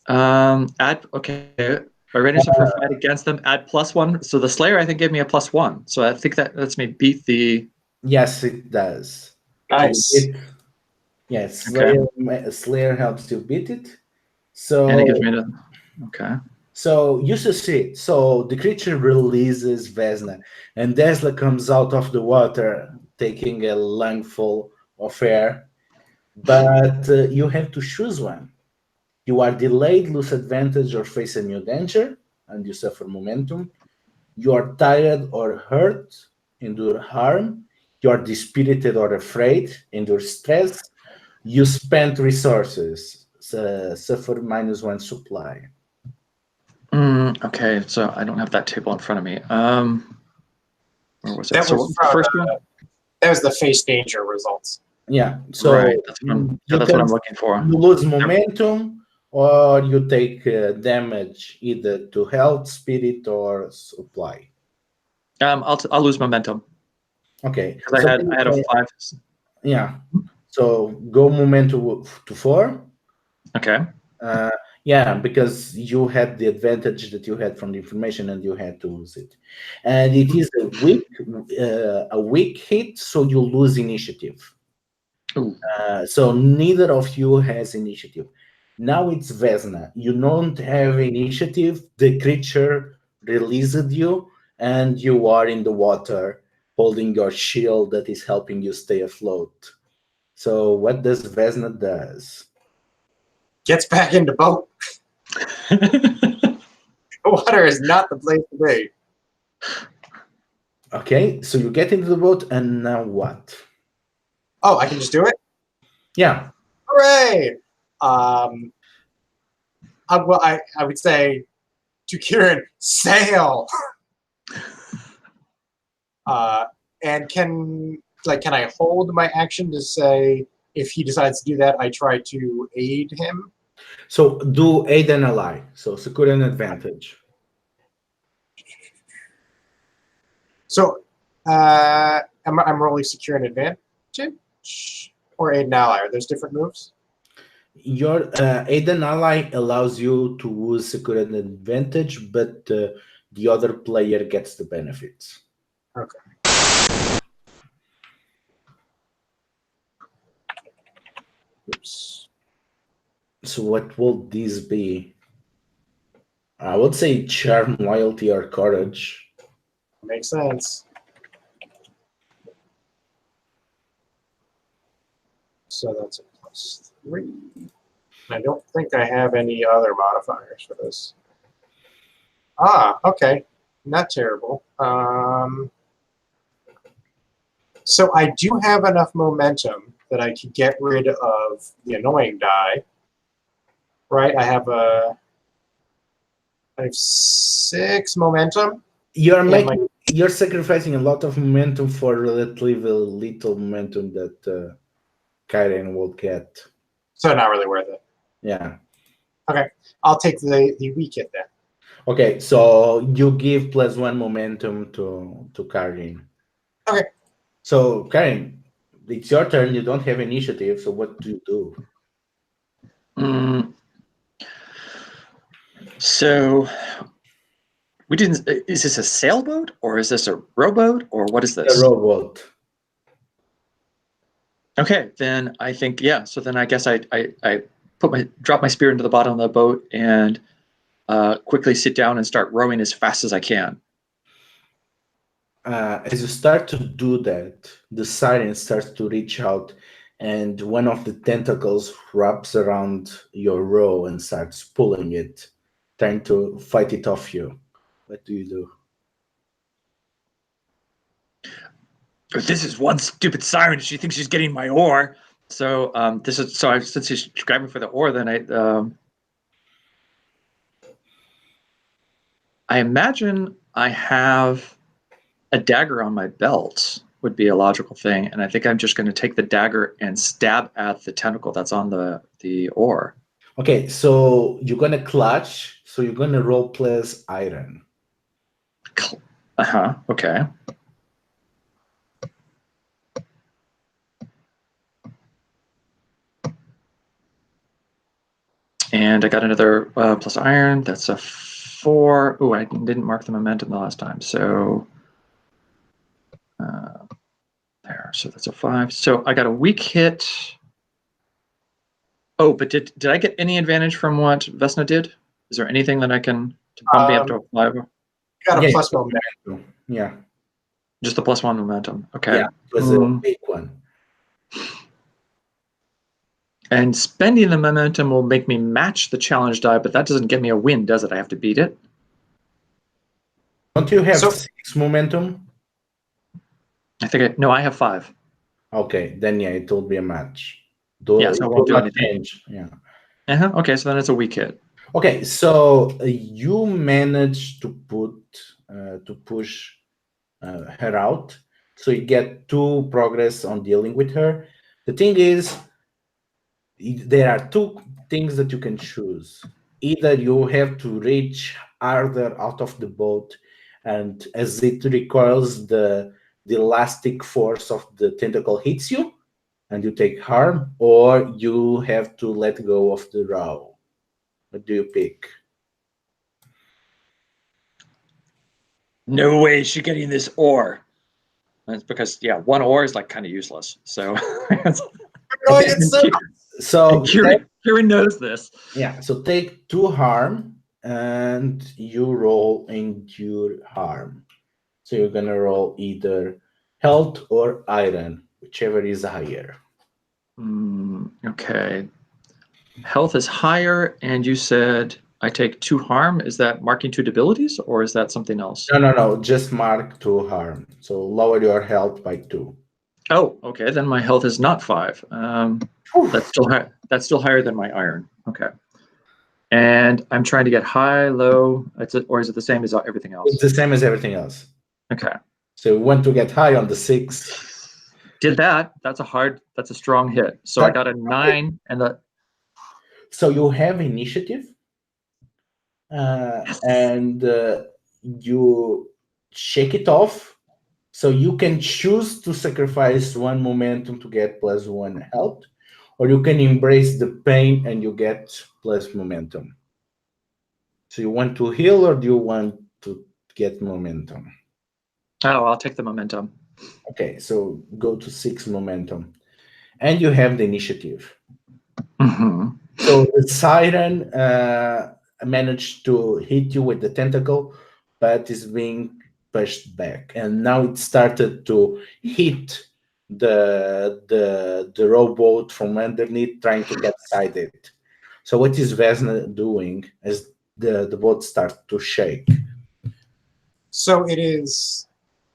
Okay. My readiness for a fight against them, add +1. So the Slayer, I think, gave me a +1. So I think that lets me beat the. Yes, it does. Nice. Yes, Slayer helps you beat it. So. And it gives me okay. So you succeed. So the creature releases Vesna, and Vesna comes out of the water, taking a lungful of air. But you have to choose one. You are delayed, lose advantage, or face a new danger, and you suffer momentum. You are tired or hurt, endure harm. You are dispirited or afraid, endure stress. You spend resources, suffer -1 supply. Okay, so I don't have that table in front of me. Where was it? That So was the first one? That was the face danger results. Yeah, so Right, that's what I'm looking for. you lose momentum, or you take damage either to health, spirit, or supply. I'll lose momentum Okay, because so I had a 5. yeah. So go momentum to 4. Okay. Yeah, because you had the advantage that you had from the information, and you had to lose it. And it is a weak hit, so you lose initiative. Ooh. So neither of you has initiative. Now it's Vesna. You don't have initiative. The creature released you, and you are in the water holding your shield that is helping you stay afloat. So what does Vesna does? Gets back in the boat. The water is not the place to be. Okay, so you get into the boat, and now what? Oh, I can just do it? Yeah. Hooray! I would say to Keiran, sail. And can I hold my action to say if he decides to do that, I try to aid him? So do aid and ally. So secure an advantage. So I'm rolling secure an advantage or aid and ally. Are those different moves? Your aid and ally allows you to use secure an advantage, but the other player gets the benefits. Okay. Oops. So what will this be? I would say charm, loyalty, or courage. Makes sense. So that's a +3. I don't think I have any other modifiers for this. Ah, okay. Not terrible. So I do have enough momentum that I could get rid of the annoying die. Right? I have 6 momentum. You're sacrificing a lot of momentum for relatively little momentum that Keiran will get. So not really worth it. Yeah. Okay. I'll take the weak hit then. Okay, so you give +1 momentum to Keiran. Okay. So Keiran, it's your turn. You don't have initiative, so what do you do? So we didn't. Is this a sailboat or is this a rowboat or what is this? A rowboat. Okay, then I think So then I guess I drop my spear into the bottom of the boat and quickly sit down and start rowing as fast as I can. As you start to do that, the siren starts to reach out, and one of the tentacles wraps around your row and starts pulling it, trying to fight it off you. What do you do? This is one stupid siren. She thinks she's getting my oar. So since she's grabbing for the oar, then I imagine I have a dagger on my belt would be a logical thing, and I think I'm just going to take the dagger and stab at the tentacle that's on the oar. Okay, so you're gonna clutch. So you're gonna roll plus iron. Okay. And I got another plus iron. That's a 4. Oh, I didn't mark the momentum the last time. So there. So that's a 5. So I got a weak hit. Oh, but did I get any advantage from what Vesna did? Is there anything that I can to bump me up to a 5? You got a plus momentum. Yeah. Just the +1 momentum. Okay. Yeah, it was a big one. And spending the momentum will make me match the challenge die, but that doesn't get me a win, does it? I have to beat it. Don't you have 6 momentum? I think no, I have 5. Okay, then yeah, it will be a match. Yeah, It so I will won't do not anything. change. Yeah. Okay, so then it's a weak hit. Okay, so you managed to push her out, so you get 2 progress on dealing with her. The thing is, there are 2 things that you can choose. Either you have to reach harder out of the boat, and as it recoils, the elastic force of the tentacle hits you, and you take harm, or you have to let go of the row. What do you pick? No way is she getting this ore. That's because, yeah, 1 ore is like kind of useless. So Going in circles. So Keiran knows this. yeah, so take 2 harm, and you roll endure harm. So you're gonna roll either health or iron, whichever is higher. Okay. Health is higher, and you said I take 2 harm. Is that marking 2 debilities, or is that something else? No, just mark 2 harm. So lower your health by 2. Oh, okay. Then my health is not 5. That's still high. That's still higher than my iron. Okay. And I'm trying to get high, low. Or is it the same as everything else? It's the same as everything else. Okay. So you want to get high on the 6. Did that. That's a strong hit. So I got a 9 and the. So you have initiative, and you shake it off. So you can choose to sacrifice 1 momentum to get +1 health, or you can embrace the pain and you get plus momentum. So you want to heal, or do you want to get momentum? Oh, I'll take the momentum. Okay, so go to 6 momentum, and you have the initiative. Mm-hmm. So the siren managed to hit you with the tentacle, but is being pushed back, and now it started to hit the rowboat from underneath, trying to get inside it. So what is Vesna doing as the boat starts to shake? So it is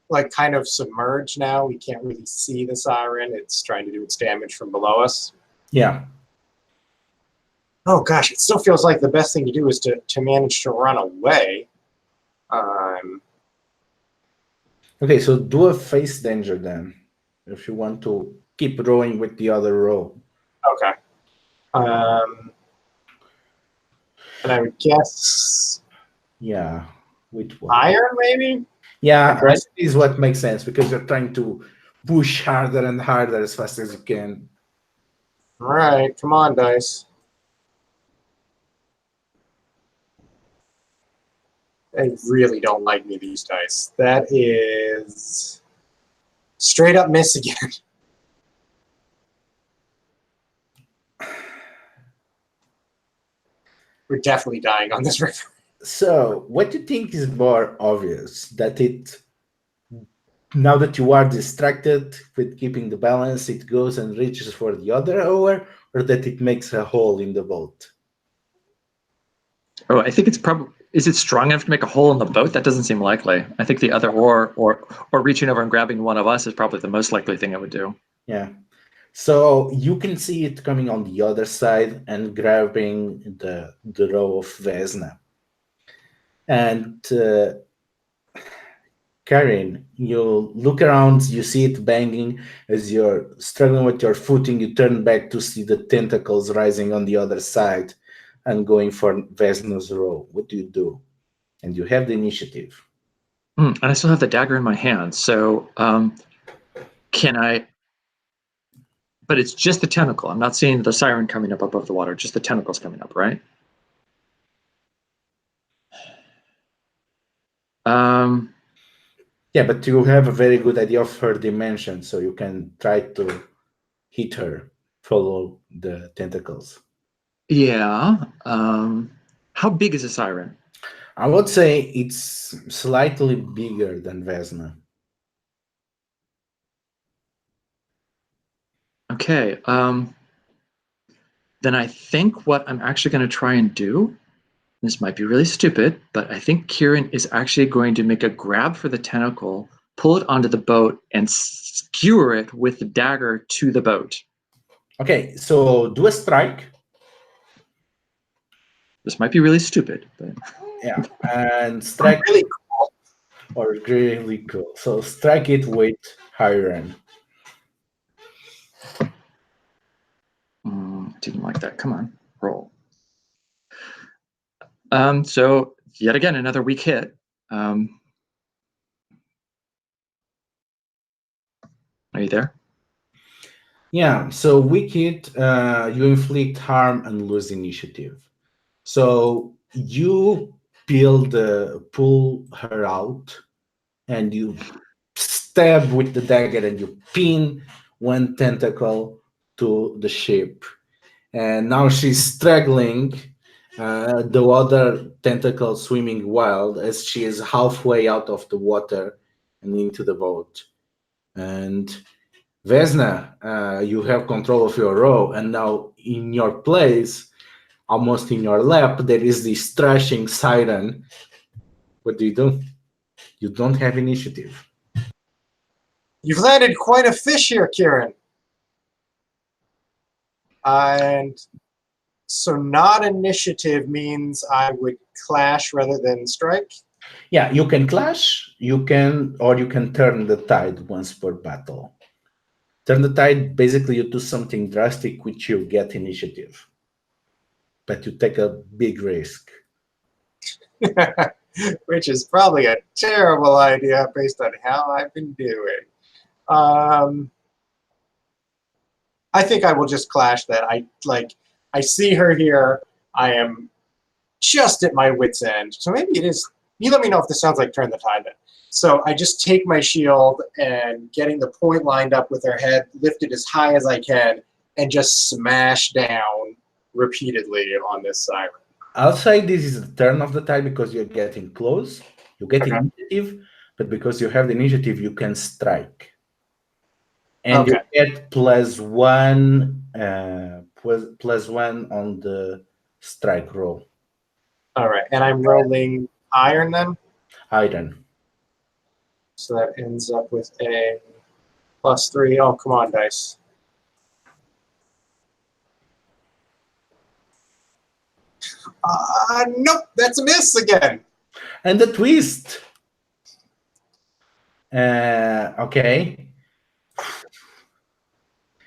like kind of submerged now. We can't really see the siren. It's trying to do its damage from below us. Yeah. Oh gosh, it still feels like the best thing to do is to manage to run away. Okay, so do a face danger then, if you want to keep rowing with the other row. Okay. And I would guess. Yeah. Which one? Iron, maybe? Yeah, that is what makes sense, because you're trying to push harder and harder as fast as you can. All right, come on, dice. They really don't like me, these dice. That is straight up miss again. We're definitely dying on this river. So, what do you think is more obvious? That now that you are distracted with keeping the balance, it goes and reaches for the other oar, or that it makes a hole in the boat? Oh, I think it's probably. Is it strong enough to make a hole in the boat? That doesn't seem likely. I think the other oar or reaching over and grabbing one of us is probably the most likely thing it would do. Yeah. So you can see it coming on the other side and grabbing the row of Vesna. And Keiran, you look around, you see it banging. As you're struggling with your footing, you turn back to see the tentacles rising on the other side and going for Vesna's row. What do you do? And you have the initiative. And I still have the dagger in my hand. So can I... But it's just the tentacle. I'm not seeing the siren coming up above the water. Just the tentacles coming up, right? Yeah, but you have a very good idea of her dimension, so you can try to hit her, follow the tentacles. Yeah. How big is a siren? I would say it's slightly bigger than Vesna. Okay. Then I think what I'm actually going to try and do, this might be really stupid, but I think Keiran is actually going to make a grab for the tentacle, pull it onto the boat and skewer it with the dagger to the boat. Okay, so do a strike. This might be really stupid, but Yeah, and strike Really cool. or really cool. So strike it with Keiran. Didn't like that. Come on, roll. So yet again, another weak hit. Are you there? Yeah, so wicked, you inflict harm and lose initiative. So you pull her out, and you stab with the dagger, and you pin one tentacle to the ship. And now she's struggling, the other tentacle swimming wild as she is halfway out of the water and into the boat. And Vesna, you have control of your row, and now in your place, almost in your lap, there is this thrashing siren. What do? You don't have initiative. You've landed quite a fish here, Keiran. And so not initiative means I would clash rather than strike? Yeah, you can clash, you can turn the tide once per battle. Turn the tide, basically you do something drastic which you get initiative. But you take a big risk. Which is probably a terrible idea based on how I've been doing. I think I will just clash that. I see her here. I am just at my wit's end. So maybe it is. You let me know if this sounds like turn the tide then. So I just take my shield and getting the point lined up with her head, lift it as high as I can, and just smash down repeatedly on this siren. I'll say this is the turn of the tide because you're getting close. You get Okay. initiative, but because you have the initiative, you can strike. And you get +1 on the strike roll. All right, and I'm rolling iron then? Iron. So that ends up with a +3. Oh, come on, dice. Nope, that's a miss again. And the twist. Okay.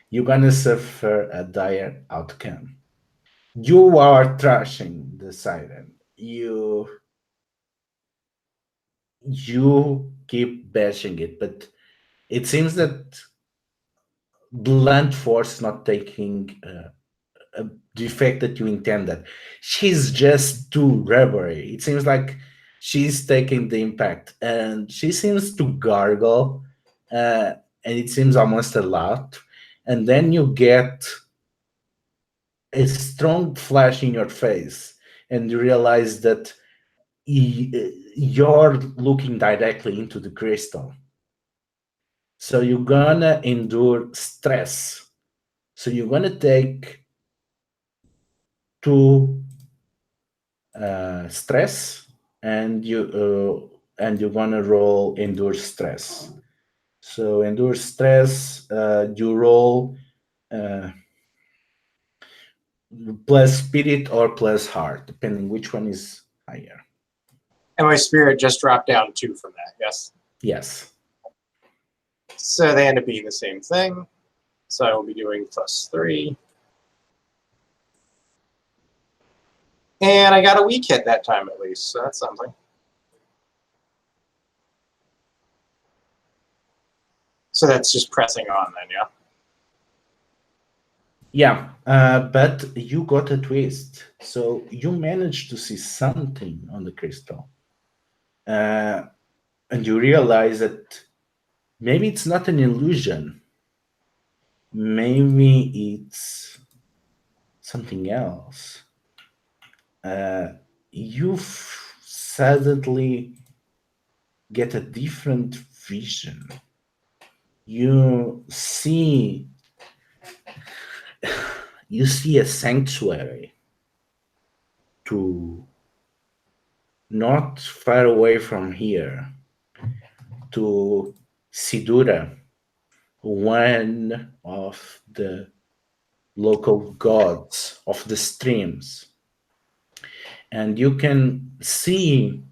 You're gonna suffer a dire outcome. You are trashing the siren. You keep bashing it, but it seems that blunt force not taking the effect that you intended. She's just too rubbery. It seems like she's taking the impact, and she seems to gargle, and it seems almost a lot. And then you get a strong flash in your face, and you realize that you're looking directly into the crystal. So you're gonna endure stress. So you're gonna take 2 stress, and you're gonna roll endure stress. So endure stress, you roll plus spirit or plus heart, depending which one is higher. And my spirit just dropped down 2 from that, yes? Yes. So they end up being the same thing. So I will be doing +3. And I got a weak hit that time at least, so that's something. So that's just pressing on then, yeah? Yeah, but you got a twist. So you managed to see something on the crystal. And you realize that maybe it's not an illusion. Maybe it's something else. You suddenly get a different vision. You see a sanctuary to not far away from here, to Sidura, one of the local gods of the streams. And you can see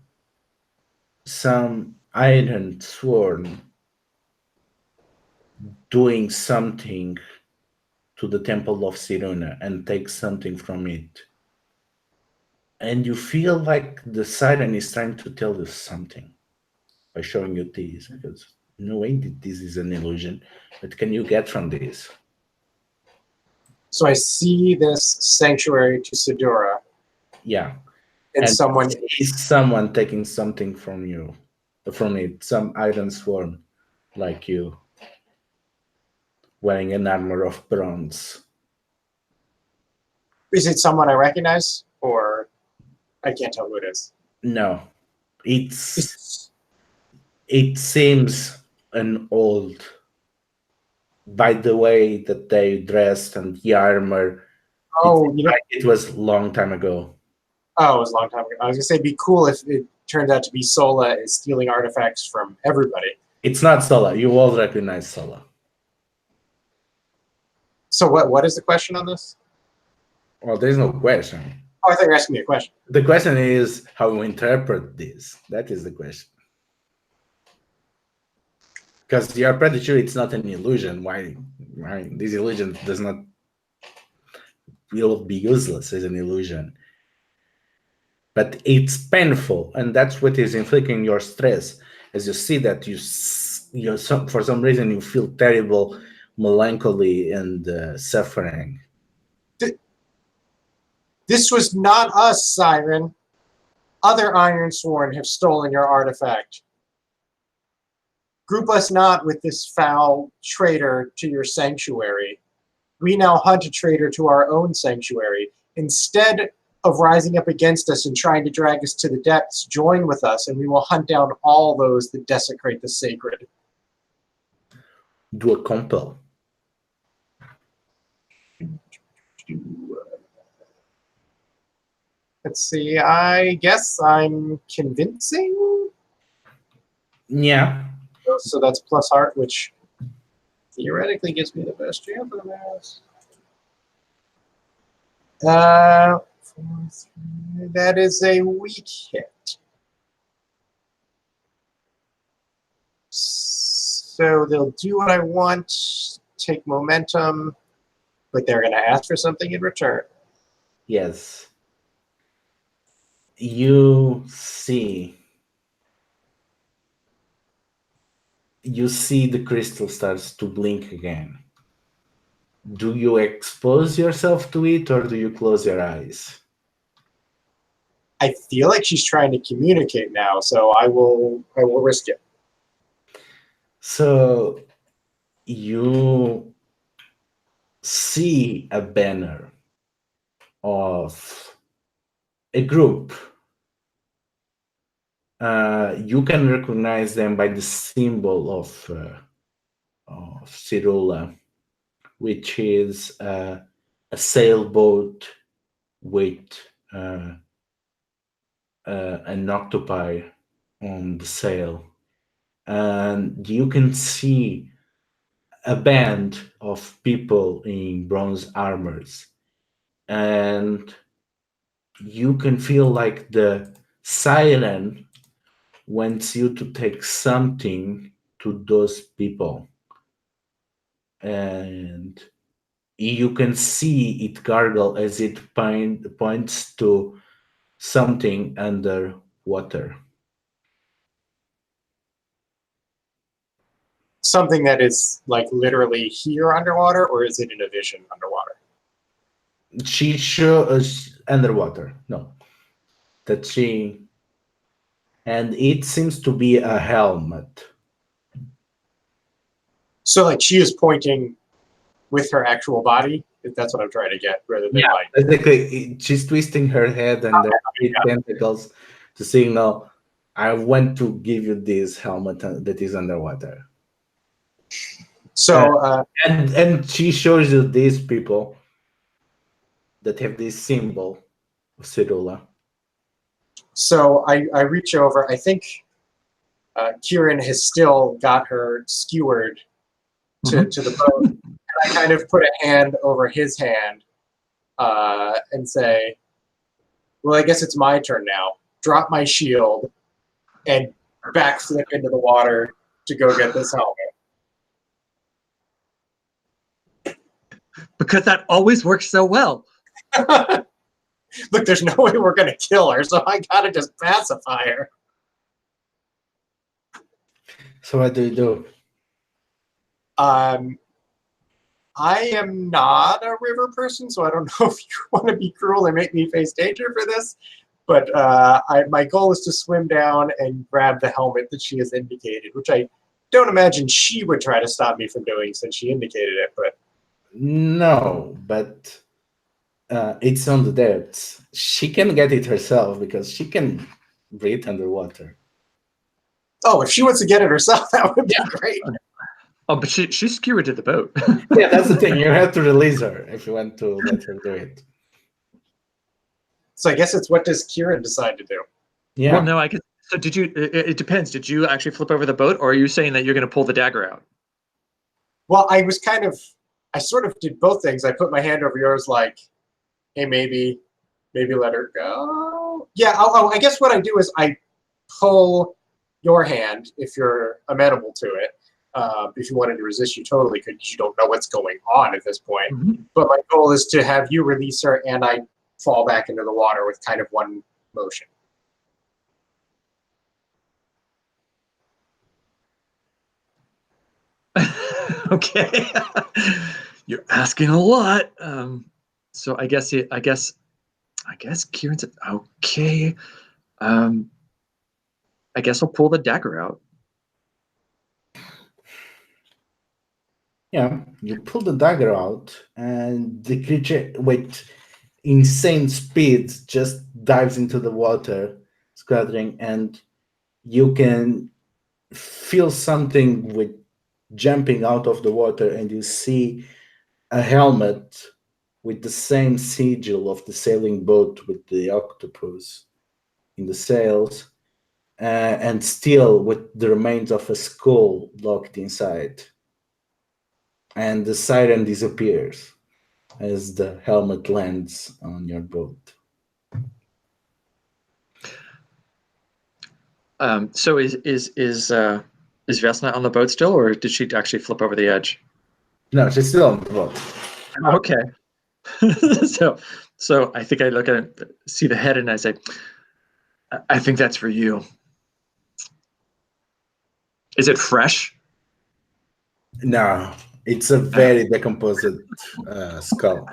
some Ironsworn doing something to the temple of Siruna and take something from it. And you feel like the siren is trying to tell you something by showing you this, because no way this is an illusion. What can you get from this? So I see this sanctuary to Sidura, Yeah. and someone is someone taking something from you, from it, some Ironsworn like you, wearing an armor of bronze. Is it someone I recognize, or I can't tell who it is? No, it seems an old, by the way that they dressed and the armor. Oh, you know, like it was a long time ago. Oh, it was a long time ago. I was gonna say, it'd be cool if it turned out to be Sola is stealing artifacts from everybody. It's not Sola. You all recognize Sola. So what is the question on this? Well, there's no question. Oh, I thought you were asking me a question. The question is how you interpret this. That is the question. Because you're pretty sure it's not an illusion. Why this illusion will be useless as an illusion. But it's painful, and that's what is inflicting your stress. As you see that for some reason you feel terrible melancholy and suffering. This was not us, Siren. Other Ironsworn have stolen your artifact. Group us not with this foul traitor to your sanctuary. We now hunt a traitor to our own sanctuary. Instead of rising up against us and trying to drag us to the depths, join with us, and we will hunt down all those that desecrate the sacred. Do a compel. Let's see, I guess I'm convincing? Yeah. So that's plus heart, which theoretically gives me the best chance on this. 4, 3, that is a weak hit. So they'll do what I want, take momentum, but they're going to ask for something in return. Yes. You see the crystal starts to blink again. Do you expose yourself to it, or do you close your eyes? I feel like she's trying to communicate now, so I will risk it. So you see a banner of a group. You can recognize them by the symbol of Cirula, which is a sailboat with an octopi on the sail. And you can see a band of people in bronze armors. And you can feel like the siren wants you to take something to those people. And you can see it gargle as it points to something underwater. Something that is like literally here underwater, or is it in a vision underwater? She shows underwater. No. That she... And it seems to be a helmet. So like she is pointing with her actual body, if that's what I'm trying to get, rather than like... Basically, she's twisting her head and there are tentacles to signal, I want to give you this helmet that is underwater. So and she shows you these people that have this symbol of Cirula. So I reach over. I think Keiran has still got her skewered to the boat. And I kind of put a hand over his hand and say, well, I guess it's my turn now. Drop my shield and backflip into the water to go get this helmet. Because that always works so well. Look, there's no way we're going to kill her, so I got to just pacify her. So what do you do? I am not a river person, so I don't know if you want to be cruel and make me face danger for this. But my goal is to swim down and grab the helmet that she has indicated, which I don't imagine she would try to stop me from doing since she indicated it. But No, but it's on the depths. She can get it herself because she can breathe underwater. oh, if she wants to get it herself, that would be great. Oh, but she's skewered to the boat. Yeah, that's the thing. You have to release her if you want to let her do it. So I guess it's what does Keiran decide to do? Yeah. Well, no, I guess. So did you? It depends. Did you actually flip over the boat, or are you saying that you're going to pull the dagger out? Well, I sort of did both things. I put my hand over yours like, hey, maybe let her go. Yeah, I guess what I do is I pull your hand if you're amenable to it. If you wanted to resist, you totally could because you don't know what's going on at this point. Mm-hmm. But my goal is to have you release her and I fall back into the water with kind of one motion. Okay, you're asking a lot. So I guess Kieran's okay. I guess I'll pull the dagger out. Yeah, you pull the dagger out, and the creature, with insane speed, just dives into the water, scattering, and you can feel something with jumping out of the water, and you see a helmet with the same sigil of the sailing boat with the octopus in the sails, and still with the remains of a skull locked inside. And the siren disappears as the helmet lands on your boat. So is Vesna on the boat still, or did she actually flip over the edge? No, she's still on the boat. Okay. So I think I look at it, see the head, and I say, I think that's for you. Is it fresh? No, it's a very decomposed skull.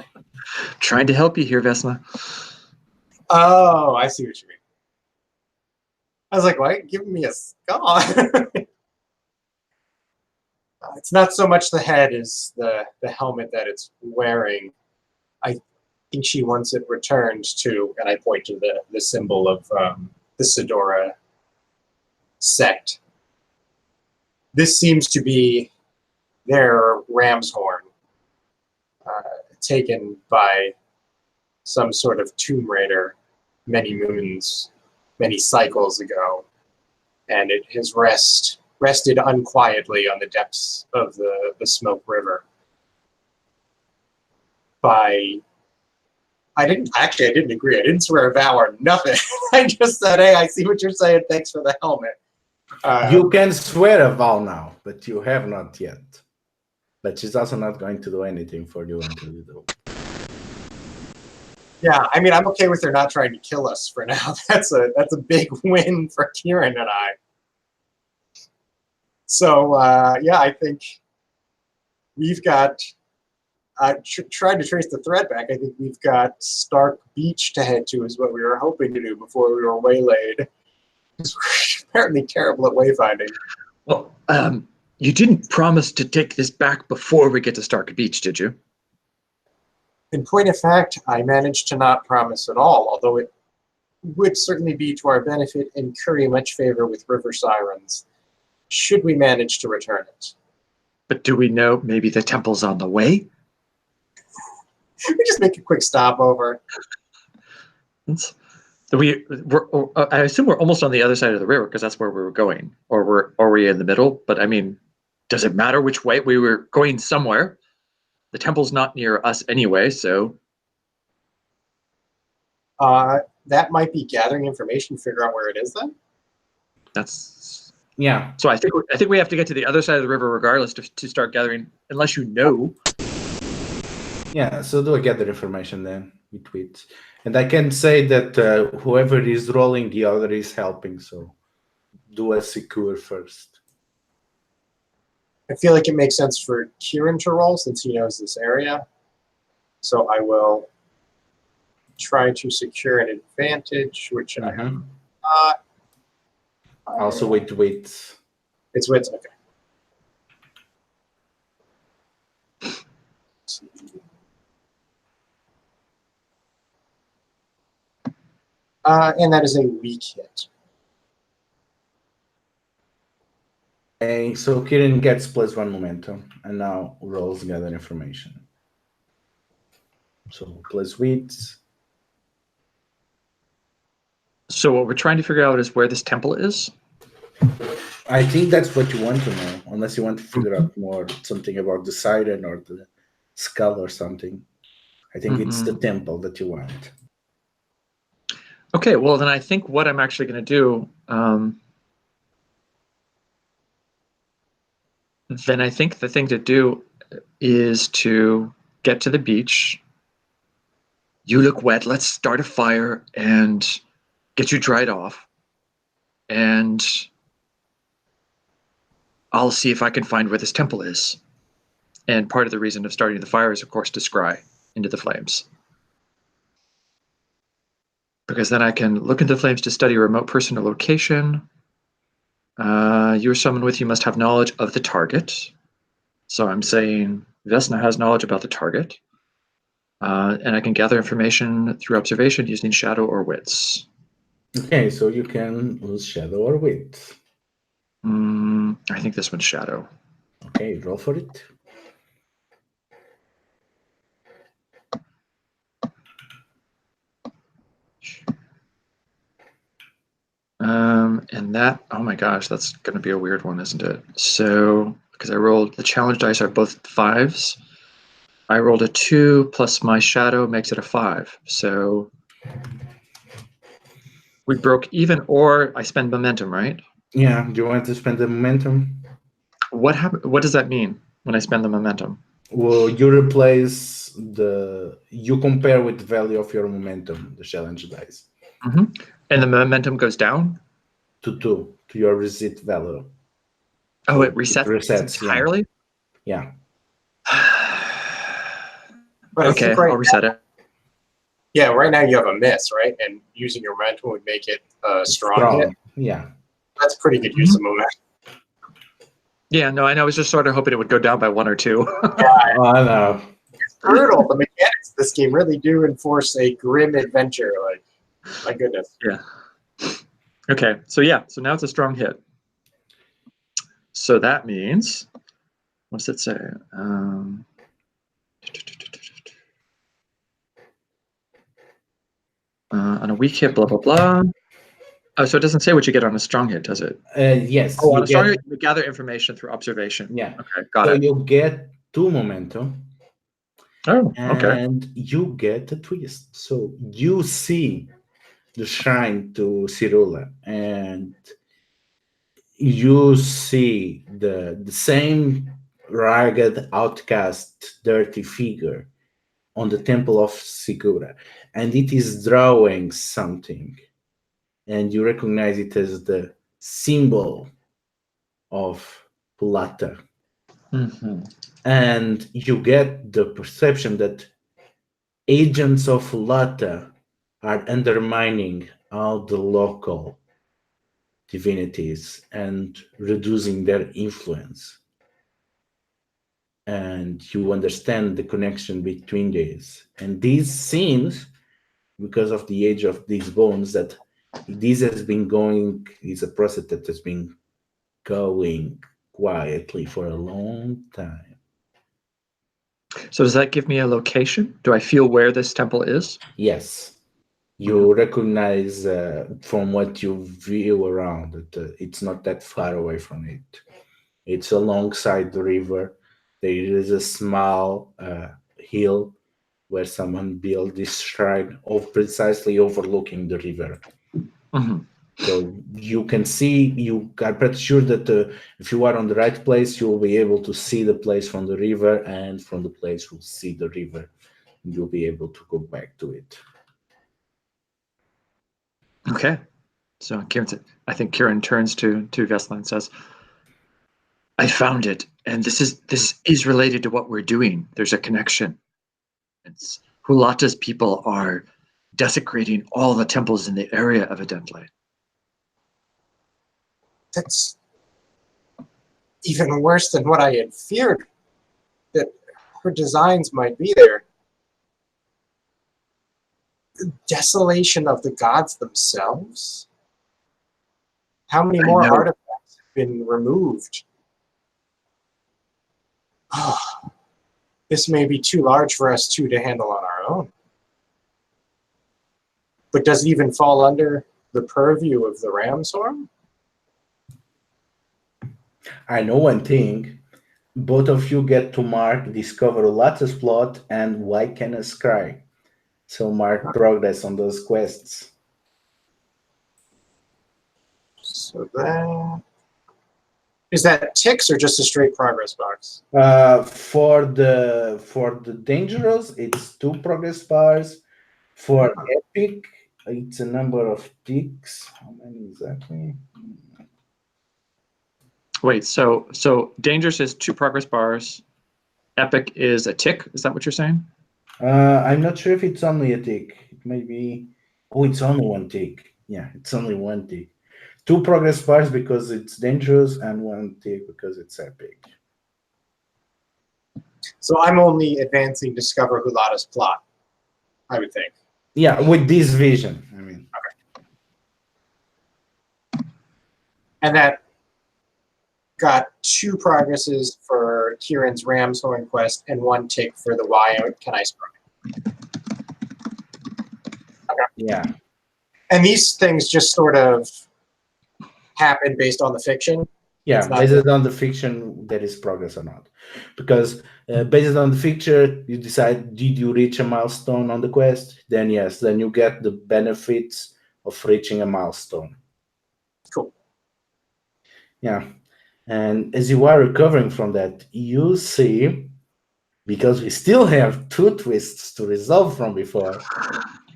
Trying to help you here, Vesna. Oh, I see what you mean. I was like, why giving me a skull? It's not so much the head as the helmet that it's wearing. I think she wants it returned to, and I point to the symbol of the Sidora sect. This seems to be their ram's horn, taken by some sort of tomb raider many moons, many cycles ago, and it has rested unquietly on the depths of the Smoke River. I didn't agree. I didn't swear a vow or nothing. I just said, hey, I see what you're saying. Thanks for the helmet. You can swear a vow now, but you have not yet. But she's also not going to do anything for you until you do. Yeah, I mean, I'm okay with her not trying to kill us for now. That's a big win for Keiran and I. So, yeah, I think we've got... I tried to trace the thread back. I think we've got Stark Beach to head to is what we were hoping to do before we were waylaid. We're apparently terrible at wayfinding. Well, you didn't promise to take this back before we get to Stark Beach, did you? In point of fact, I managed to not promise at all, although it would certainly be to our benefit and curry much favor with river sirens, should we manage to return it. But do we know maybe the temple's on the way? We just make a quick stopover. I assume we're almost on the other side of the river because that's where we were going, or are we in the middle? But I mean, does it matter which way? We were going somewhere. The temple's not near us anyway, so that might be gathering information to figure out where it is then. that's Yeah. So I think we have to get to the other side of the river regardless to start gathering, unless you know. Yeah, so do I gather information then? We tweet. And I can say that whoever is rolling, the other is helping. So do a secure first. I feel like it makes sense for Keiran to roll since he knows this area. So I will try to secure an advantage, which I am not. Also, wait. It's wits, okay. And that is a weak hit. Okay, so Keiran gets +1 momentum, and now rolls gather information. So plus wits. So what we're trying to figure out is where this temple is. I think that's what you want to know, unless you want to figure out more something about the siren or the skull or something. I think it's the temple that you want. Okay, well then I think what I'm actually going to do, then I think the thing to do is to get to the beach. You look wet. Let's start a fire and get you dried off. And I'll see if I can find where this temple is. And part of the reason of starting the fire is, of course, to scry into the flames. Because then I can look into the flames to study a remote person or location. You or someone with you must have knowledge of the target. So I'm saying Vesna has knowledge about the target. And I can gather information through observation using shadow or wits. Okay, so you can use shadow or wit. I think this one's shadow. Okay, roll for it. And that, oh my gosh, that's going to be a weird one, isn't it? So, because I rolled, the challenge dice are both 5s. I rolled a 2 plus my shadow makes it a 5. So we broke even, or I spend momentum, right? Yeah, do you want to spend the momentum? What What does that mean when I spend the momentum? Well, you replace you compare with the value of your momentum, the challenge dice. And the momentum goes down? To 2, to your reset value. Oh, So it resets entirely? Yeah. But Okay, I'll reset it. Yeah, right now you have a miss, right? And using your momentum would make it a strong hit. Yeah. That's pretty good use of momentum. Yeah, no, I know. I was just sort of hoping it would go down by 1 or 2. I know. It's brutal. The mechanics of this game really do enforce a grim adventure. Like, my goodness. Yeah. Okay, so yeah, so now it's a strong hit. So that means, what does it say? On a weak hit, blah, blah, blah. Oh, so it doesn't say what you get on a strong hit, does it? Yes. Oh, on a strong hit, you gather information through observation. Yeah. Okay, got it. So you get 2 momentum. Oh, okay. And you get a twist. So you see the shrine to Cirula, and you see the same ragged, outcast, dirty figure on the temple of Sigura, and it is drawing something, and you recognize it as the symbol of Pulata. And you get the perception that agents of Pulata are undermining all the local divinities and reducing their influence. And you understand the connection between these. And this seems, because of the age of these bones, that this has been going, is a process that has been going quietly for a long time. So does that give me a location? Do I feel where this temple is? Yes. You recognize from what you view around that it's not that far away from it. It's alongside the river. There is a small hill where someone built this shrine of precisely overlooking the river. Mhm. So you can see, you are pretty sure that if you are on the right place, you will be able to see the place from the river, and from the place you'll see the river. And you'll be able to go back to it. Okay. So I think Keiran turns to Vesna and says, I found it, and this is related to what we're doing. There's a connection. It's Hulata's people are desecrating all the temples in the area of Adentle. That's even worse than what I had feared, that her designs might be there. The desolation of the gods themselves? How many more artifacts have been removed? This may be too large for us two to handle on our own. But does it even fall under the purview of the Ironsworn? I know one thing. Both of you get to mark Discover Lattice Plot and Why Can a Scry? So mark progress on those quests. So that... Is that ticks or just a straight progress box? For the dangerous, it's 2 progress bars. For epic, it's a number of ticks. How many exactly? Wait, so dangerous is 2 progress bars. Epic is a tick. Is that what you're saying? I'm not sure if it's only a tick. It may be. Oh, it's only 1 tick. Yeah, it's only 1 tick. 2 progress bars because it's dangerous, and 1 tick because it's epic. So I'm only advancing Discover Hulata's plot, I would think. Yeah, with this vision, I mean. Okay. And that got 2 progresses for Kieran's Ironsworn quest and 1 tick for the Why Can I Scry? Okay. Yeah. And these things just sort of happen based on the fiction? Yeah, based on the fiction, there is progress or not. Because based on the fiction, you decide, did you reach a milestone on the quest? Then yes, then you get the benefits of reaching a milestone. Cool. Yeah. And as you are recovering from that, you see, because we still have 2 twists to resolve from before,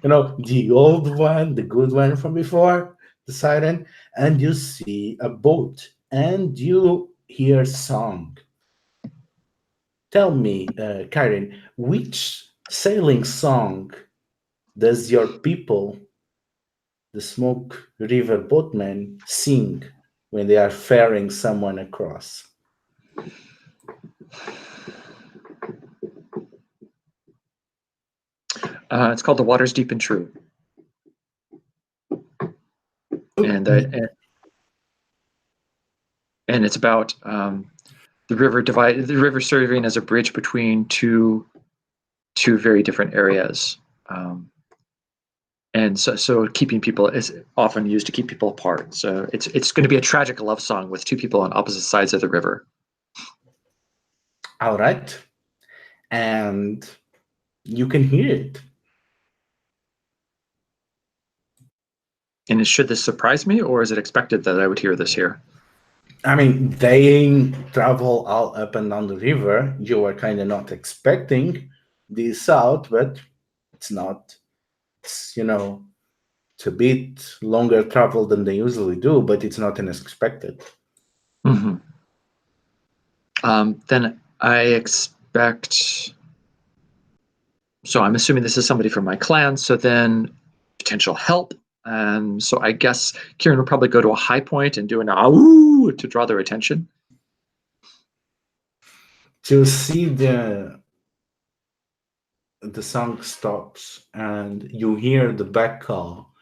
you know, the old one, the good one from before, the siren, and you see a boat, and you hear song. Tell me, Keiran, which sailing song does your people, the Smoke River boatmen, sing when they are ferrying someone across? It's called The Waters Deep and True. And it's about the river serving as a bridge between two very different areas. And so keeping people is often used to keep people apart. So it's going to be a tragic love song with 2 people on opposite sides of the river. All right. And you can hear it. And should this surprise me, or is it expected that I would hear this here? I mean, they travel all up and down the river. You are kind of not expecting this out, but it's not. It's, you know, it's a bit longer travel than they usually do, but it's not unexpected. Mm-hmm. Then I expect... So I'm assuming this is somebody from my clan, so then potential help. So I guess Keiran would probably go to a high point and do an "Awoo" to draw their attention. To see the song stops and you hear the back call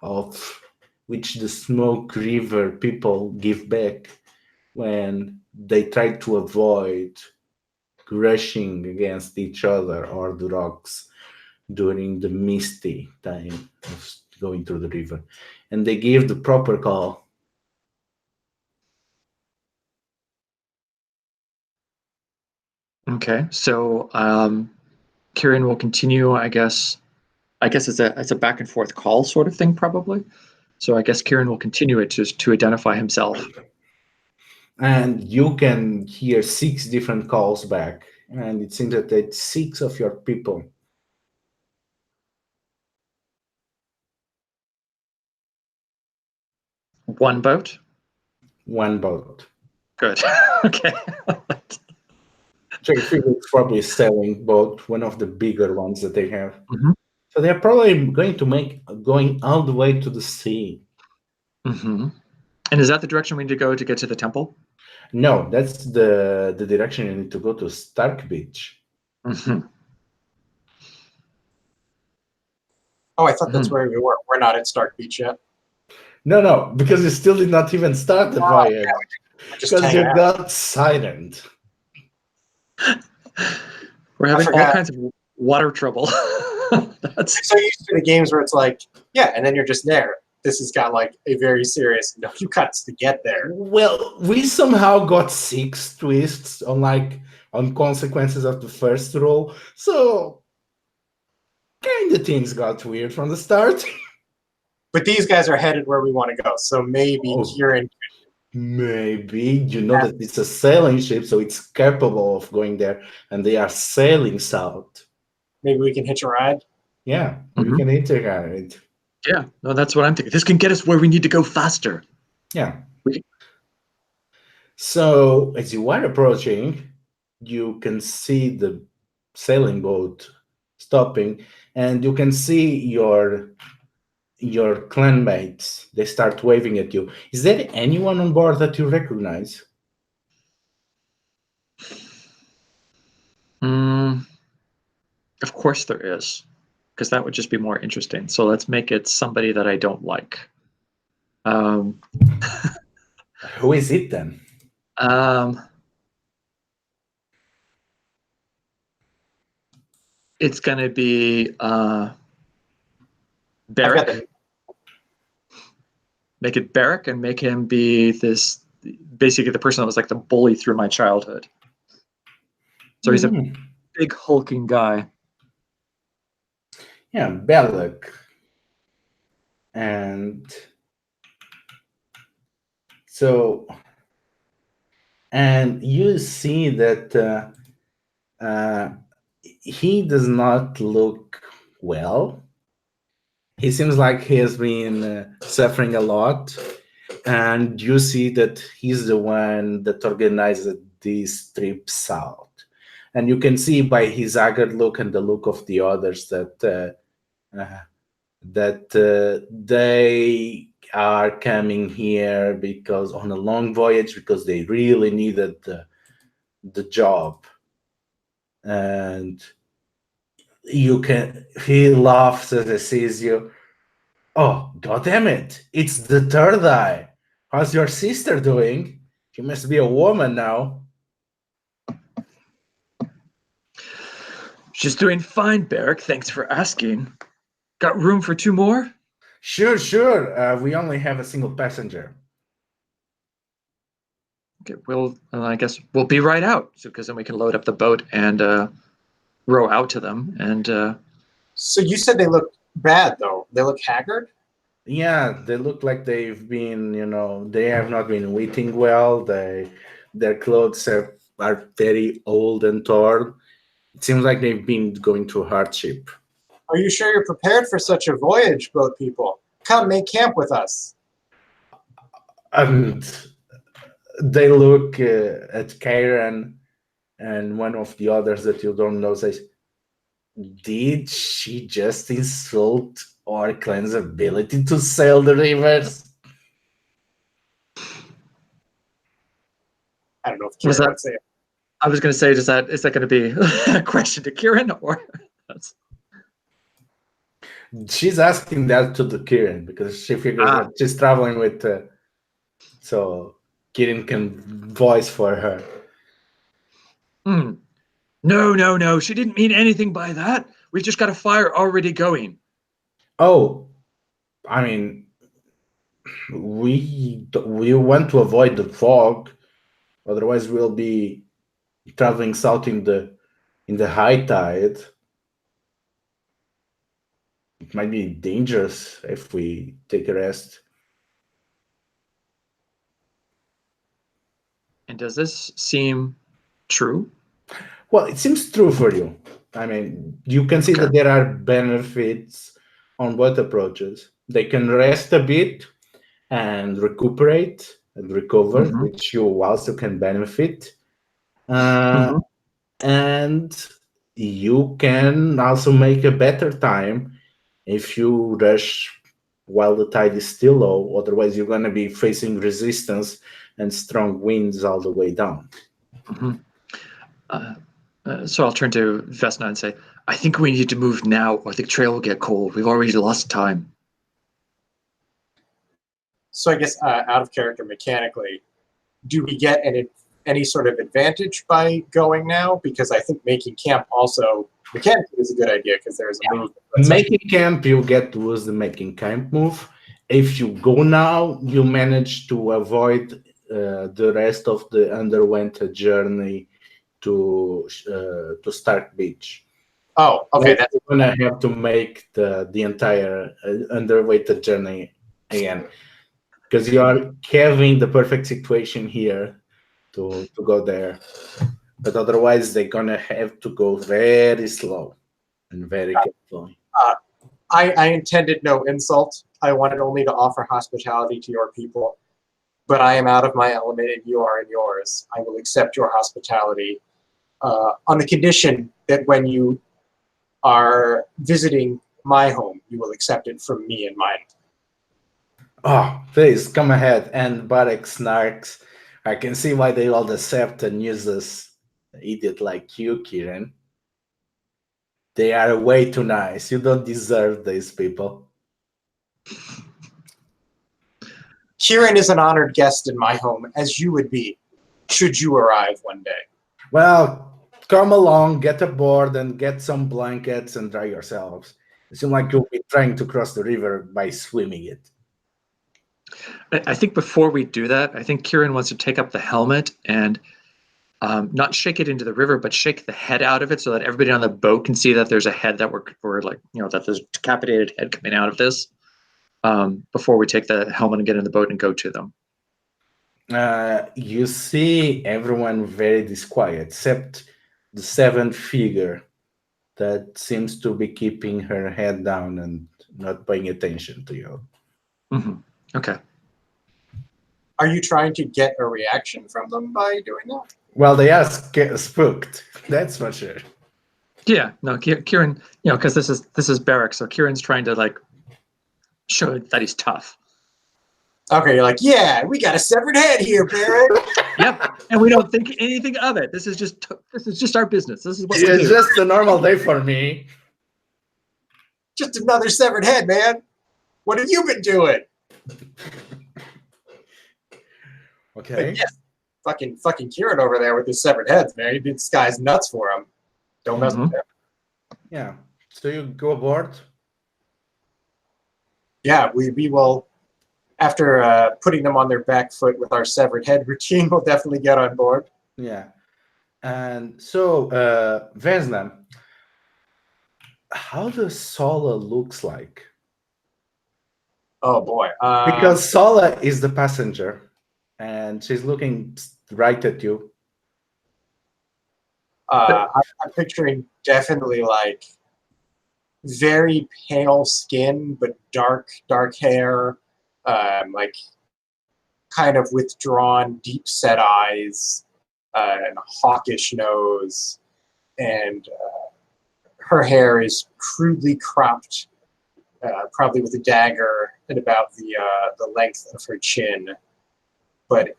of which the Smoke River people give back when they try to avoid rushing against each other or the rocks. during the misty time of going through the river, and they give the proper call. Okay, so Keiran will continue. I guess it's a back and forth call sort of thing, probably. So I guess Keiran will continue it to identify himself. And you can hear 6 different calls back, and it seems that it's 6 of your people. One boat. One boat. Good. Okay. So you figure it's probably a sailing boat, one of the bigger ones that they have. Mhm. So they're probably going all the way to the sea. Mm-hmm. And is that the direction we need to go to get to the temple? No, that's the direction you need to go to, Stark Beach. Mm-hmm. Oh, I thought that's where we were. We're not at Stark Beach yet. No, because you still did not even start the voyage. Because you got sirened. We're having all kinds of water trouble. I'm so used to the games where it's like, yeah, and then you're just there. This has got like a very serious few cuts to get there. Well, we somehow got 6 twists on consequences of the first roll, so kind of things got weird from the start. But these guys are headed where we want to go, so maybe Keiran. Maybe you know that it's a sailing ship, so it's capable of going there, and they are sailing south. Maybe we can hitch a ride. Yeah, we can hitch a ride. Yeah, no, that's what I'm thinking. This can get us where we need to go faster. Yeah. So as you are approaching, you can see the sailing boat stopping, and you can see your clanmates. They start waving at you. Is there anyone on board that you recognize? Of course there is, because that would just be more interesting. So let's make it somebody that I don't like. Who is it then? It's going to be Barrick. Make it Barrick and make him be basically the person that was like the bully through my childhood. So he's a big hulking guy. Yeah, Belloc. And so, and you see that he does not look well. He seems like he has been suffering a lot. And you see that he's the one that organized this trip south. And you can see by his haggard look and the look of the others that they are coming here because on a long voyage because they really needed the job. And he laughs as he sees you. Oh, God damn it! It's the third eye. How's your sister doing? She must be a woman now. She's doing fine, Barrick. Thanks for asking. Got room for 2 more? Sure. We only have a single passenger. Okay, I guess we'll be right out, because then we can load up the boat and row out to them. And so you said they look bad, though. They look haggard? Yeah, they look like they've been, they have not been eating well. Their clothes are very old and torn. It seems like they've been going through hardship. Are you sure you're prepared for such a voyage, boat people? Come make camp with us. And they look at Keiran, and one of the others that you don't know says, "Did she just insult our clan's ability to sail the rivers?" I don't know if Keiran would say it. I was going to say, is that going to be a question to Keiran, or? She's asking that to the Keiran because she figures that she's traveling with, so Keiran can voice for her. No. She didn't mean anything by that. We've just got a fire already going. Oh, I mean, we want to avoid the fog, otherwise we'll be traveling south in the high tide. It might be dangerous if we take a rest. And does this seem true? Well, it seems true for you. I mean, you can see that there are benefits on both approaches. They can rest a bit and recuperate and recover, which you also can benefit. And you can also make a better time if you rush while the tide is still low. Otherwise, you're going to be facing resistance and strong winds all the way down. So I'll turn to Vesna and say, I think we need to move now or the trail will get cold. We've already lost time. So I guess out of character mechanically, do we get any sort of advantage by going now? Because I think making camp also mechanically is a good idea because there's a move. Making camp, you get to use the making camp move. If you go now, you manage to avoid the rest of the underwinter journey to Stark Beach. Oh, okay. That's gonna have to make the entire underwinter journey again, because you are having the perfect situation here to go there, but otherwise they're gonna have to go very slow and very carefully. I intended no insult. I wanted only to offer hospitality to your people, but I am out of my element and you are in yours. I will accept your hospitality on the condition that when you are visiting my home, you will accept it from me and mine. Oh, please come ahead. And Barek snarks. I can see why they all accept and use this idiot like you, Keiran. They are way too nice. You don't deserve these people. Keiran is an honored guest in my home, as you would be, should you arrive one day. Well, come along, get aboard, and get some blankets and dry yourselves. It seems like you'll be trying to cross the river by swimming it. I think before we do that, I think Keiran wants to take up the helmet and not shake it into the river, but shake the head out of it so that everybody on the boat can see that there's a head that we're like, that there's a decapitated head coming out of this before we take the helmet and get in the boat and go to them. You see everyone very disquiet, except the seventh figure that seems to be keeping her head down and not paying attention to you. Okay. Are you trying to get a reaction from them by doing that? Well, they are spooked. That's for sure. Yeah, no, Keiran, because this is Barrack, so Kieran's trying to show that he's tough. Okay, you're like, yeah, we got a severed head here, Barrack. Yep, and we don't think anything of it. This is just our business. This is what we do. It's just a normal day for me. Just another severed head, man. What have you been doing? Okay. Yes, fucking Keiran over there with his severed heads, man. He did this guy's nuts for him. Don't mess with him. Yeah. So you go aboard? Yeah, we will. After putting them on their back foot with our severed head routine, we'll definitely get on board. Yeah. And so, Vesna, how does Sola looks like? Oh, boy. Because Sola is the passenger, and she's looking right at you. I'm picturing definitely very pale skin, but dark hair. Kind of withdrawn, deep-set eyes, and a hawkish nose, and her hair is crudely cropped, probably with a dagger at about the length of her chin, but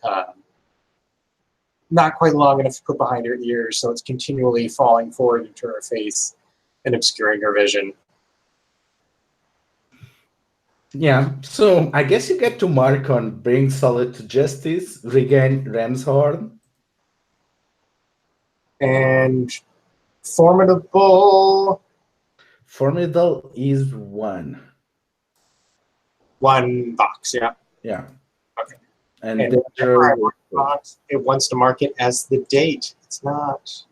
not quite long enough to put behind her ears, so it's continually falling forward into her face and obscuring her vision. Yeah, so I guess you get to mark on bring Solid to justice, regain Ram's Horn. And formidable. Formidable is 1. One box, yeah. Yeah. Okay. And And danger. whenever I mark the box, it wants to mark it as the date. It's not.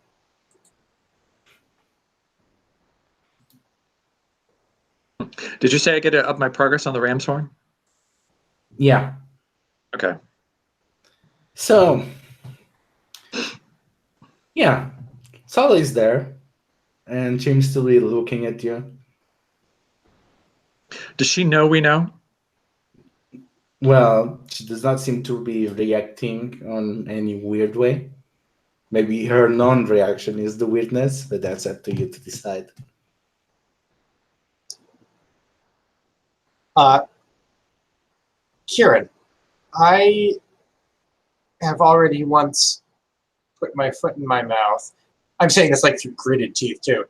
Did you say I get to up my progress on the ram's horn? Yeah. Okay. So, yeah, Sala is there and seems to be looking at you. Does she know we know? Well, she does not seem to be reacting on any weird way. Maybe her non-reaction is the weirdness, but that's up to you to decide. Keiran, I have already once put my foot in my mouth. I'm saying this like through gritted teeth, too.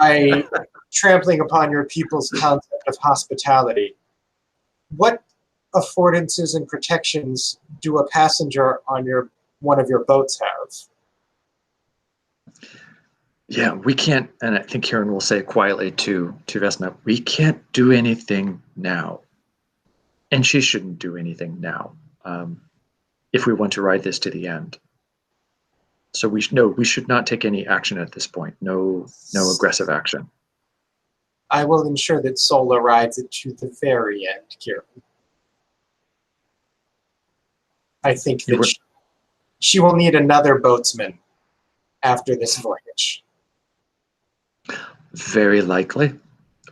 By trampling upon your people's concept of hospitality. What affordances and protections do a passenger on one of your boats have? Yeah, we can't, and I think Keiran will say it quietly to Vesna, we can't do anything now. And she shouldn't do anything now if we want to ride this to the end. So we should not take any action at this point. No aggressive action. I will ensure that Sola rides it to the very end, Keiran. I think that she will need another boatsman after this voyage. Very likely.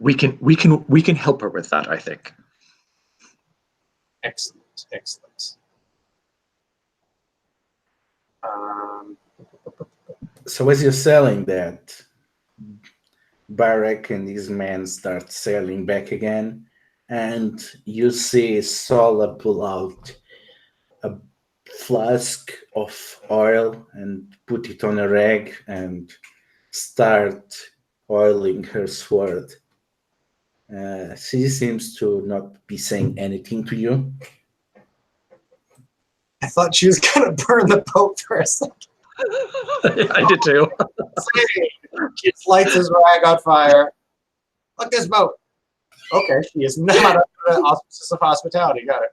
We can help her with that, I think. Excellent, excellent. So as you're selling that, Barak and his men start sailing back again, and you see Sola pull out a flask of oil and put it on a rag and start oiling her sword. She seems to not be saying anything to you. I thought she was going to burn the boat for a second. I did too. She lights his rag on fire. Look, this boat. Okay, she is not under the auspices of hospitality. Got it.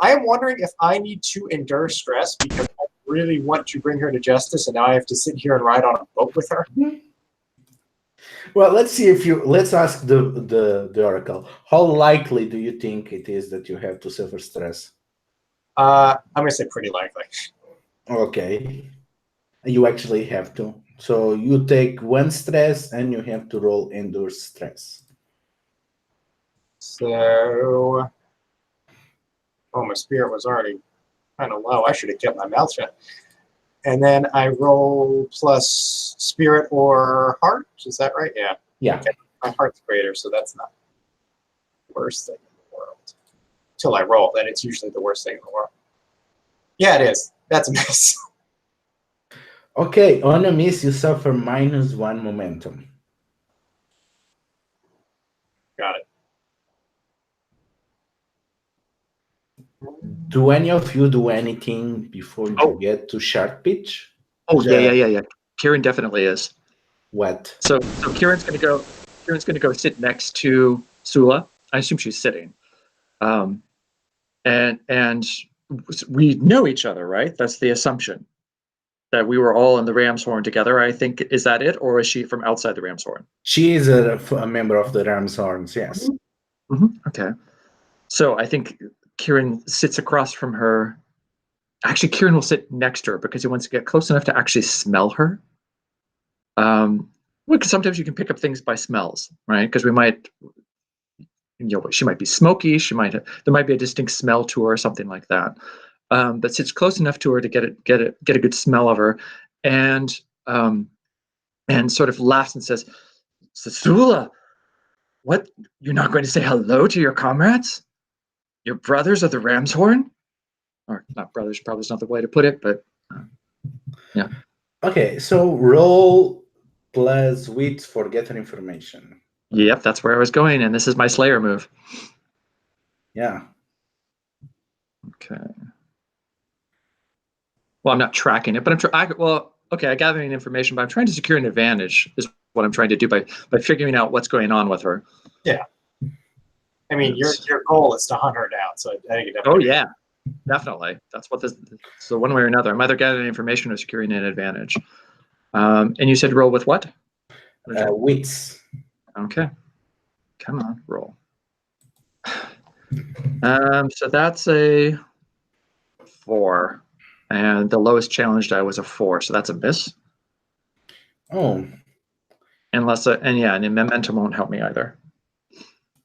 I am wondering if I need to endure stress because I really want to bring her to justice, and now I have to sit here and ride on a boat with her. Well, let's ask the oracle. How likely do you think it is that you have to suffer stress? I'm going to say pretty likely. Okay. You actually have to. So you take 1 stress and you have to roll endure stress. So, my spirit was already kind of low. I should have kept my mouth shut. And then I roll plus spirit or heart. Is that right? Yeah. Yeah. Okay. My heart's greater, so that's not the worst thing in the world. Until I roll, then it's usually the worst thing in the world. Yeah, it is. That's a miss. Okay, on a miss, you suffer -1 momentum. Got it. Do any of you do anything before you get to shark pitch? Oh, yeah. Keiran definitely is. What? So Kieran's gonna go sit next to Sula. I assume she's sitting. And we know each other, right? That's the assumption. That we were all in the Ram's Horn together, I think. Is that it? Or is she from outside the Ram's Horn? She is a member of the Ram's Horns, yes. Okay. So I think Keiran sits across from her. Actually, Keiran will sit next to her because he wants to get close enough to actually smell her. Because sometimes you can pick up things by smells, right? Because we might, she might be smoky. There might be a distinct smell to her or something like that. But sits close enough to her to get a good smell of her, and sort of laughs and says, "Sula, what? You're not going to say hello to your comrades? Your brothers of the Ram's Horn? Or not brothers, probably is not the way to put it, but yeah." Okay, so roll plus wits for gather information. Yep, that's where I was going, and this is my Slayer move. Yeah. Okay. Well, I'm not tracking it, but I gathering information, but I'm trying to secure an advantage is what I'm trying to do by figuring out what's going on with her. Yeah. I mean, your goal is to hunt her down, so I think it Oh definitely. yeah, definitely. That's what this. So one way or another, I'm either gathering information or securing an advantage. And you said roll with what? Wits. Okay. Come on, roll. So that's a 4, and the lowest challenge die was a 4, so that's a miss. Oh, Unless and momentum won't help me either.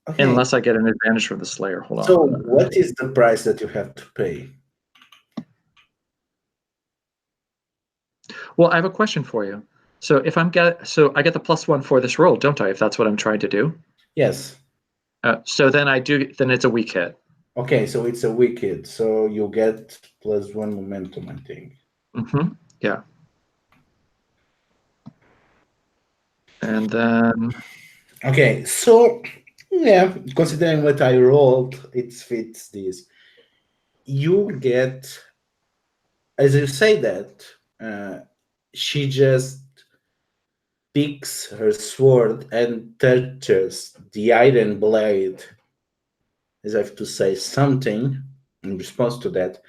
okay. Unless I get an advantage from the Slayer. Hold on. So what is the price that you have to pay? Well, I have a question for you. So if I get the +1 for this roll, don't I? If that's what I'm trying to do. Yes. So then then it's a weak hit. Okay, so it's a wicked. So you get +1 momentum, I think. Mm-hmm. Yeah. And then. Okay, so yeah, considering what I rolled, it fits this. You get, as you say that, she just picks her sword and touches the iron blade, as if to say something in response to that,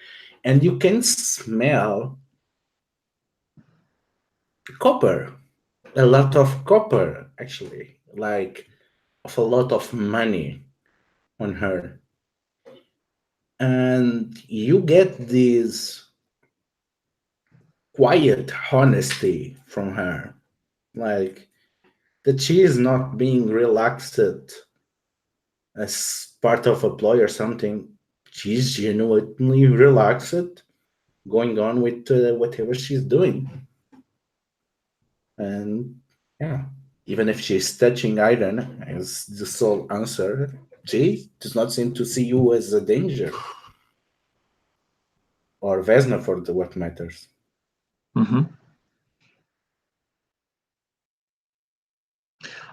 and you can smell copper, a lot of copper, actually, like of a lot of money on her. And you get this quiet honesty from her, like that she is not being relaxed as part of a ploy or something. She's genuinely relaxed, going on with whatever she's doing. And yeah, even if she's touching iron, as the soul answered, she does not seem to see you as a danger. Or Vesna, for what matters. Mm-hmm.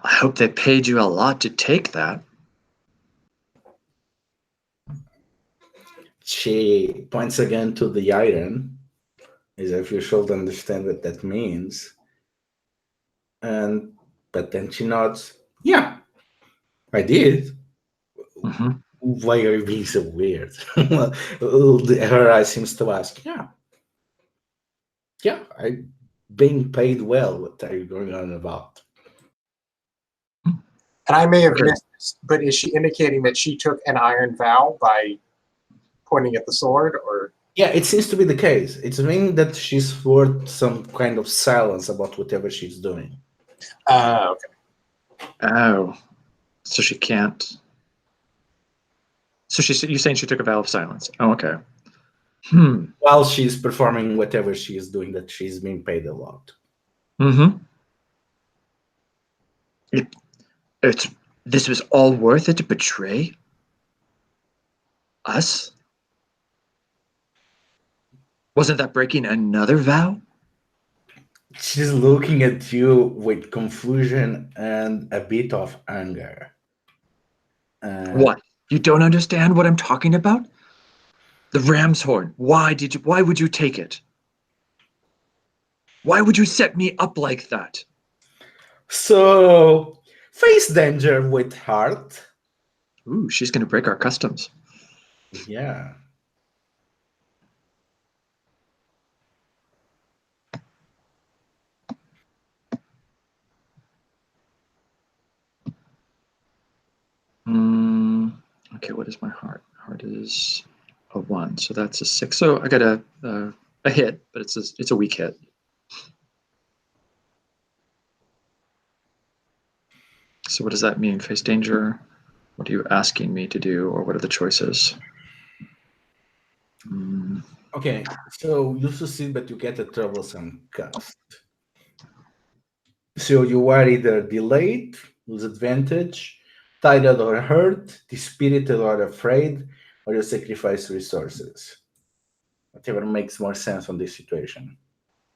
I hope they paid you a lot to take that. She points again to the iron, as if you should understand what that means. But then she nods. Yeah, I did. Mm-hmm. Why are you being so weird? Her eyes seems to ask. Yeah, I'm being paid well. What are you going on about? And I may have missed this, but is she indicating that she took an iron vow by pointing at the sword, or? Yeah, it seems to be the case. It's meaning that she's worth some kind of silence about whatever she's doing. Okay. Oh, so she can't. So you're saying she took a vow of silence? Oh, okay. While she's performing whatever she is doing, that she's being paid a lot. Mm-hmm. This was all worth it to betray us? Wasn't that breaking another vow? She's looking at you with confusion and a bit of anger. What? You don't understand what I'm talking about? The ram's horn. Why would you take it? Why would you set me up like that? So, face danger with heart. Ooh, she's going to break our customs. Yeah. Okay, what is my heart? Heart is a 1, so that's a 6. So I got a hit, but it's a weak hit. So what does that mean? Face danger? What are you asking me to do, or what are the choices? Okay, so you succeed, but you get a troublesome cost. So you are either delayed, lose advantage, tired or hurt, dispirited or afraid, or you sacrifice resources. Whatever makes more sense on this situation.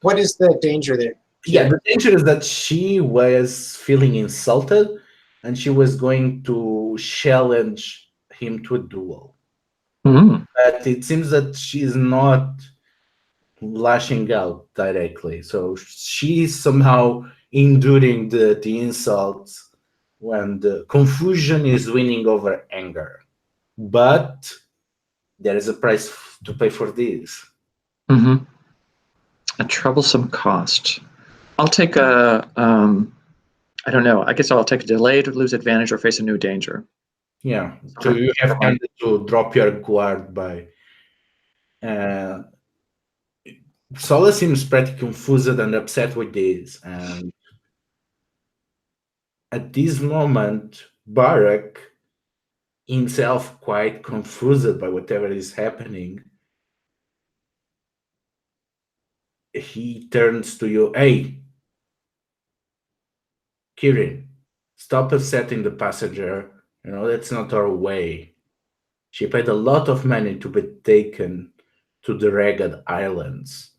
What is the danger there? Yeah, the danger is that she was feeling insulted and she was going to challenge him to a duel. But it seems that she's not lashing out directly. So she's somehow enduring the insults when the confusion is winning over anger. But there is a price to pay for this. Mm-hmm. A troublesome cost. I'll take a, I don't know. I guess I'll take a delay to lose advantage or face a new danger. Yeah, so you have kind of to drop your guard by. Sola seems pretty confused and upset with this, and at this moment, Barak, himself quite confused by whatever is happening, he turns to you. Hey, Keiran, stop upsetting the passenger. That's not our way. She paid a lot of money to be taken to the Ragged Islands.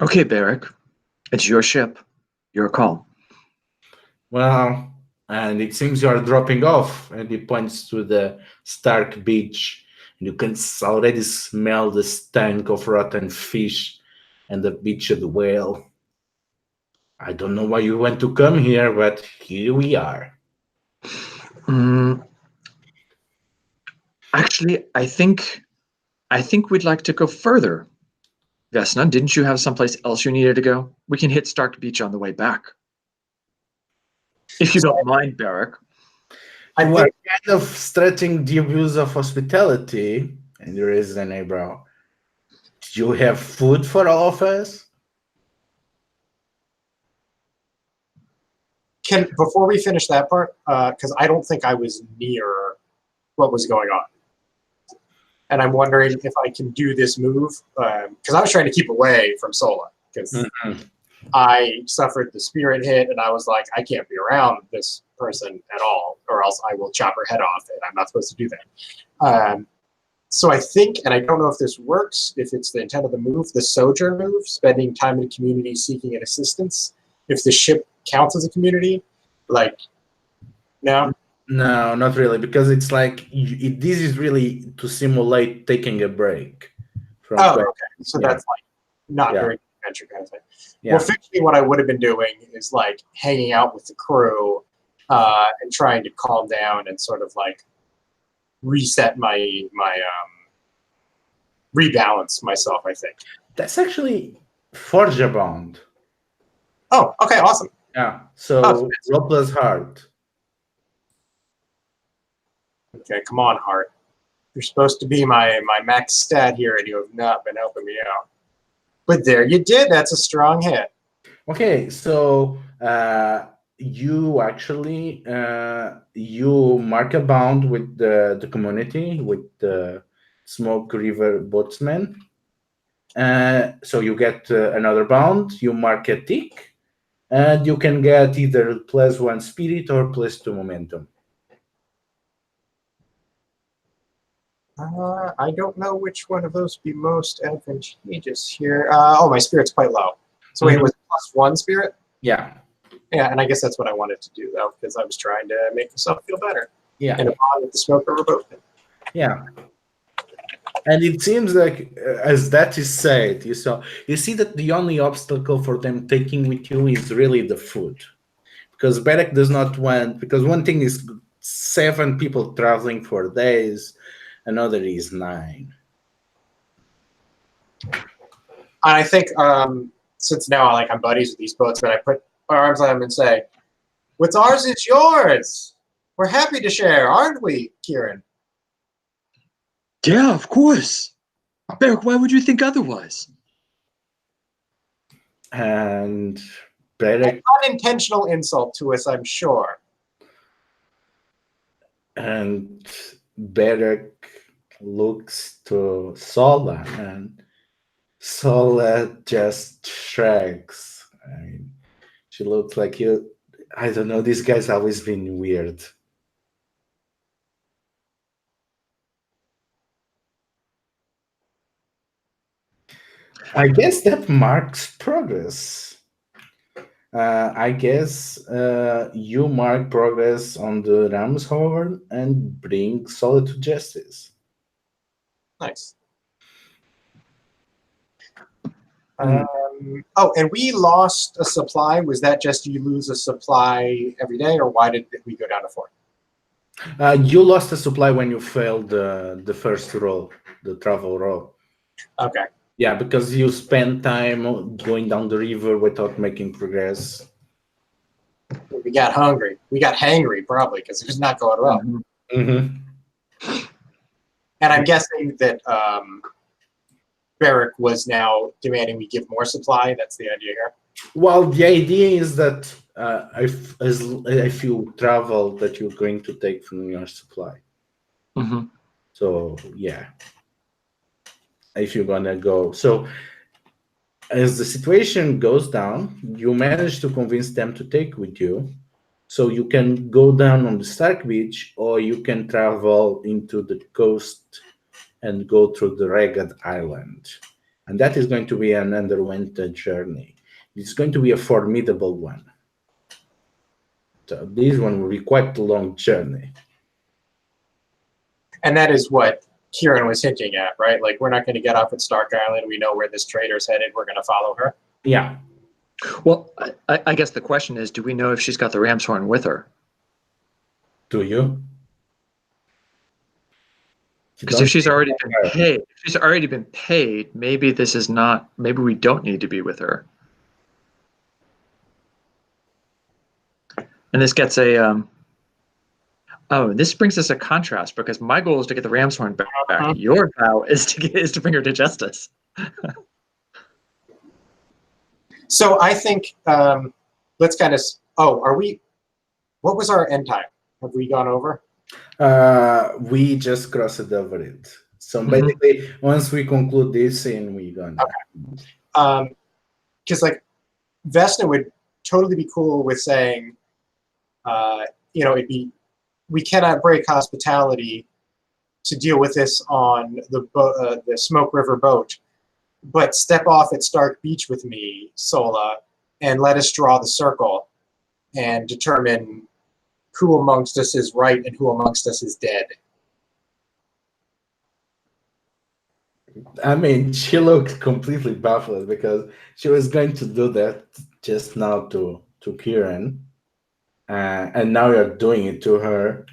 Okay, Barrick. It's your ship. Your call. Well, and it seems you are dropping off, and he points to the Stark beach. You can already smell the stank of rotten fish and the beached whale. I don't know why you want to come here, but here we are. Actually, I think we'd like to go further. Vesna, didn't you have someplace else you needed to go? We can hit Stark Beach on the way back. If you don't mind, Barrick. You are kind of stretching the abuse of hospitality, and you raise an eyebrow. Do you have food for all of us? Before we finish that part, because I don't think I was near what was going on. And I'm wondering if I can do this move, because I was trying to keep away from Sola, because I suffered the spirit hit, and I was like, I can't be around this person at all, or else I will chop her head off, and I'm not supposed to do that. So I think, and I don't know if this works, if it's the intent of the move, the Sojourn move, spending time in a community seeking an assistance, if the ship counts as a community, like, no? No, not really, because it's like this is really to simulate taking a break. Okay. So that's like not very adventure kind of thing. Yeah. Well, fictionally, what I would have been doing is like hanging out with the crew and trying to calm down and sort of like reset my rebalance myself, I think. That's actually Forge a Bond. Oh, okay, awesome. Yeah, so roll plus heart. Okay, come on, Heart. You're supposed to be my max stat here, and you have not been helping me out. But there you did. That's a strong hit. Okay, so you actually you mark a bound with the community, with the Smoke River boatsmen. So you get another bound. You mark a tick, and you can get either +1 spirit or +2 momentum. I don't know which one of those would be most advantageous here. Oh, my spirit's quite low. So wait, was it +1 spirit? Yeah. Yeah, and I guess that's what I wanted to do, though, because I was trying to make myself feel better. Yeah. And a bond with the Smoke River boatman. Yeah. And it seems like, as that is said, you see that the only obstacle for them taking with you is really the food. Because Berek does not want, because one thing is 7 people traveling for days, another is 9. I think since now I'm buddies with these boatsmen, I put my arms on them and say, "What's ours is yours. We're happy to share, aren't we, Keiran?" Yeah, of course. Barrick, why would you think otherwise? And Berek... An unintentional insult to us, I'm sure. And Berek looks to Sola, and Sola just shrugs. I mean, she looks like you. I don't know, this guy's always been weird. I guess that marks progress. I guess you mark progress on the Ramshorn and bring Sola to justice. Nice. Oh, and we lost a supply. Was that just you lose a supply every day, or why did we go down to 4? You lost a supply when you failed the first roll, the travel roll. Okay. Yeah, because you spent time going down the river without making progress. We got hungry. We got hangry, probably, because it was not going well. Mm-hmm. And I'm guessing that Barrick was now demanding we give more supply. That's the idea here. Well, the idea is that if you travel, that you're going to take from your supply. Mm-hmm. So yeah, if you're gonna go, so as the situation goes down, you manage to convince them to take with you. So you can go down on the Stark Beach, or you can travel into the coast and go through the Ragged Island. And that is going to be an underwinter journey. It's going to be a formidable one. So this one will be quite a long journey. And that is what Keiran was hinting at, right? Like, we're not going to get off at Stark Island. We know where this trader's headed. We're going to follow her. Yeah. Well, I guess the question is, do we know if she's got the ram's horn with her? Do you? Because if she's already been paid, maybe this is not. Maybe we don't need to be with her. And this gets a. This brings us a contrast, because my goal is to get the ram's horn back. Your vow is to bring her to justice. So I think let's kind of. Oh, are we? What was our end time? Have we gone over? We just crossed over it. So basically, once we conclude this scene, we're gonna. Okay. Because like, Vesna would totally be cool with saying, we cannot break hospitality to deal with this on the Smoke River boat, but step off at Stark Beach with me, Sola, and let us draw the circle and determine who amongst us is right and who amongst us is dead. I mean, she looked completely baffled, because she was going to do that just now to Keiran, and now you're doing it to her,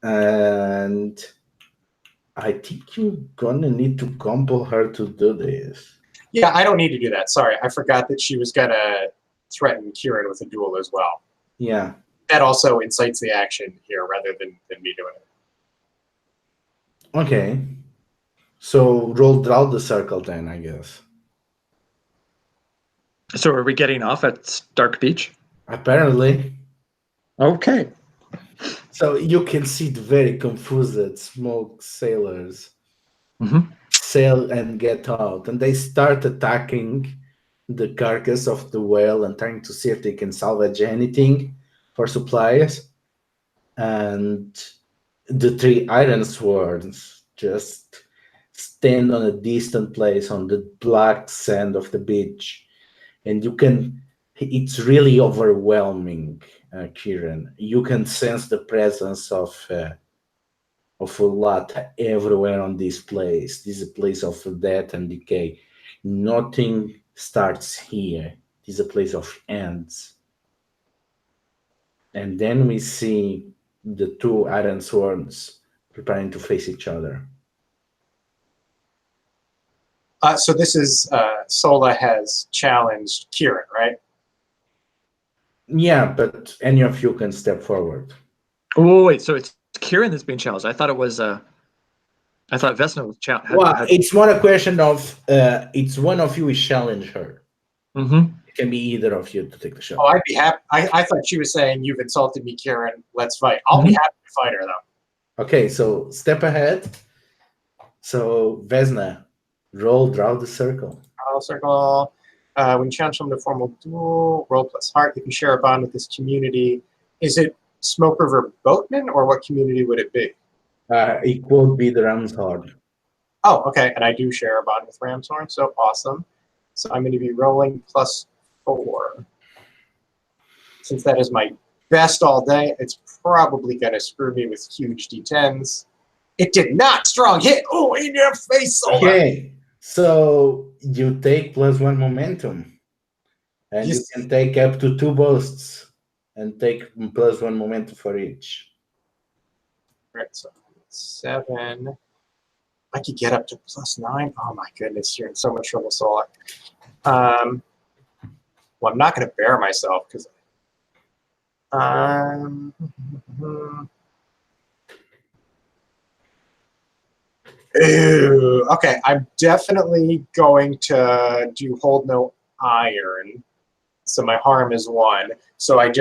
and I think you're gonna need to compel her to do this. Yeah, I don't need to do that. Sorry, I forgot that she was gonna threaten Keiran with a duel as well. Yeah. That also incites the action here rather than me doing it. Okay. So roll draw the circle then, I guess. So are we getting off at Stark Beach? Apparently. Okay. So you can see the very confused smoke sailors sail and get out, and they start attacking the carcass of the whale and trying to see if they can salvage anything for supplies. And the 3 Ironsworns just stand on a distant place on the black sand of the beach, and it's really overwhelming, Keiran. You can sense the presence of a lot everywhere on this place. This is a place of death and decay. Nothing starts here. This is a place of ends. And then we see the 2 Ironsworns preparing to face each other. So this is Sola has challenged Keiran, right? Yeah, but any of you can step forward. Oh wait, so it's Keiran that's being challenged. I thought it was. I thought Vesna was challenged. Well, it's more a question of it's one of you is challenge her. It can be either of you to take the shot. Oh, I'd be happy. I thought she was saying, "You've insulted me, Keiran. Let's fight." I'll be happy to fight her, though. Okay, so step ahead. So Vesna, draw the circle. Draw circle. When you challenge someone to a formal duel, roll plus heart. If you share a bond with this community, is it Smoke River Boatman, or what community would it be? It will be the Ram's Horn. Oh, okay. And I do share a bond with Ramshorn, so awesome. So I'm going to be rolling +4. Since that is my best all day, it's probably going to screw me with huge D10s. It did not. Strong hit. Oh, in your face. Sola. Okay, so you take +1 momentum, and you Yes. can take up to 2 bursts and take +1 momentum for each. Right, so 7. I could get up to +9. Oh my goodness, you're in so much trouble, Solak. Well, I'm not going to bear myself because. Ew. Okay, I'm definitely going to do hold no iron. So my harm is 1. So I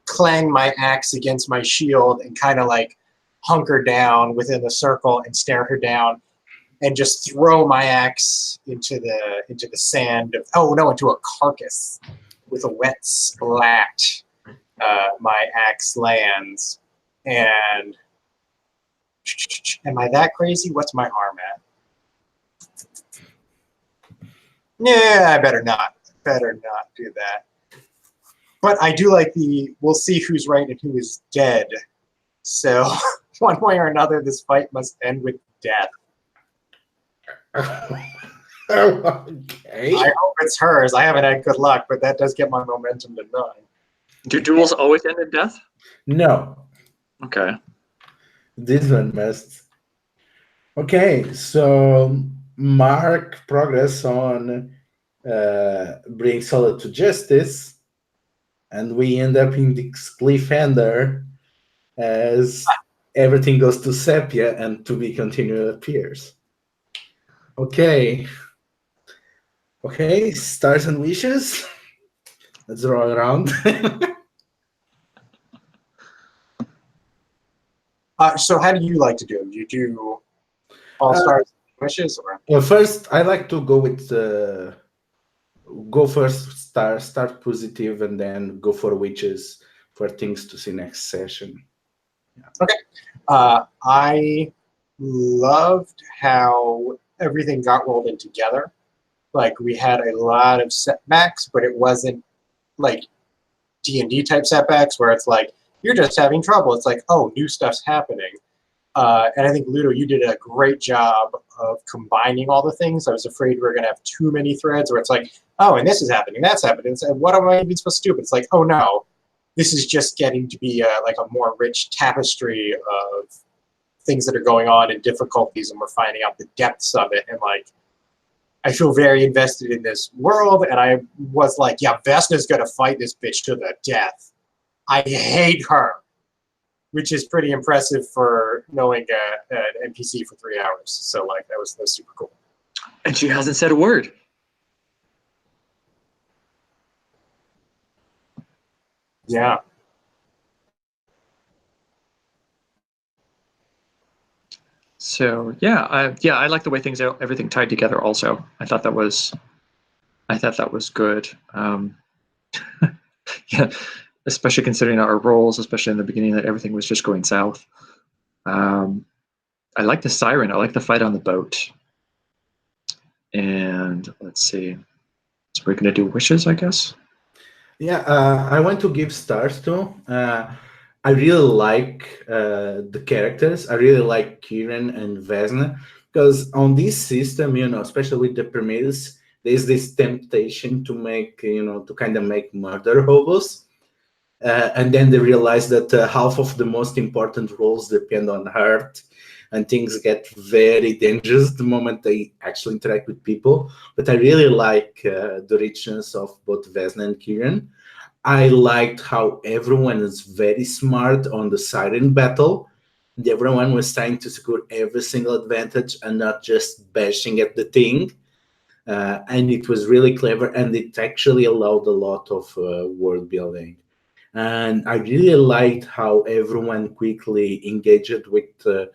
clang my axe against my shield and kind of like hunker down within the circle and stare her down, and just throw my axe into the sand into a carcass with a wet splat. My axe lands, and am I that crazy? What's my harm at? Yeah, I better not do that. But I do like we'll see who's right and who is dead. So one way or another, this fight must end with death. Okay. I hope it's hers. I haven't had good luck, but that does get my momentum to 9. Do duels always end in death? No, Okay. this one must. Okay, so mark progress on bring Solid to justice, and we end up in this cliffhanger as everything goes to sepia and to be continued appears. Okay, stars and wishes. Let's roll around. So how do you like to do them? Do you do all stars and wishes, or? Well, first, I like to go with go first, start positive, and then go for witches for things to see next session. Yeah. Okay. I loved how everything got rolled in together. Like, we had a lot of setbacks, but it wasn't like D&D type setbacks where it's like, you're just having trouble. It's like, oh, new stuff's happening. And I think, Ludo, you did a great job of combining all the things. I was afraid we were going to have too many threads where it's like, oh, and this is happening, that's happening. And what am I even supposed to do? But it's like, oh, no, this is just getting to be like a more rich tapestry of things that are going on and difficulties, and we're finding out the depths of it. And like, I feel very invested in this world, and I was like, yeah, Vesna's going to fight this bitch to the death. I hate her. Which is pretty impressive for knowing an NPC for 3 hours. So like that was super cool. And she hasn't said a word. Yeah. So yeah, I like the way everything tied together. Also, I thought that was good. Yeah, especially considering our roles, especially in the beginning, that everything was just going south. I like the siren. I like the fight on the boat. And let's see. So we're gonna do wishes, I guess. Yeah, I want to give stars too. I really like the characters. I really like Keiran and Vesna, because on this system, especially with the Prometheus, there's this temptation to make, to kind of make murder hobos. And then they realize that half of the most important roles depend on heart, and things get very dangerous the moment they actually interact with people. But I really like the richness of both Vesna and Keiran. I liked how everyone is very smart on the siren battle. And everyone was trying to secure every single advantage and not just bashing at the thing. And it was really clever, and it actually allowed a lot of world building. And I really liked how everyone quickly engaged with the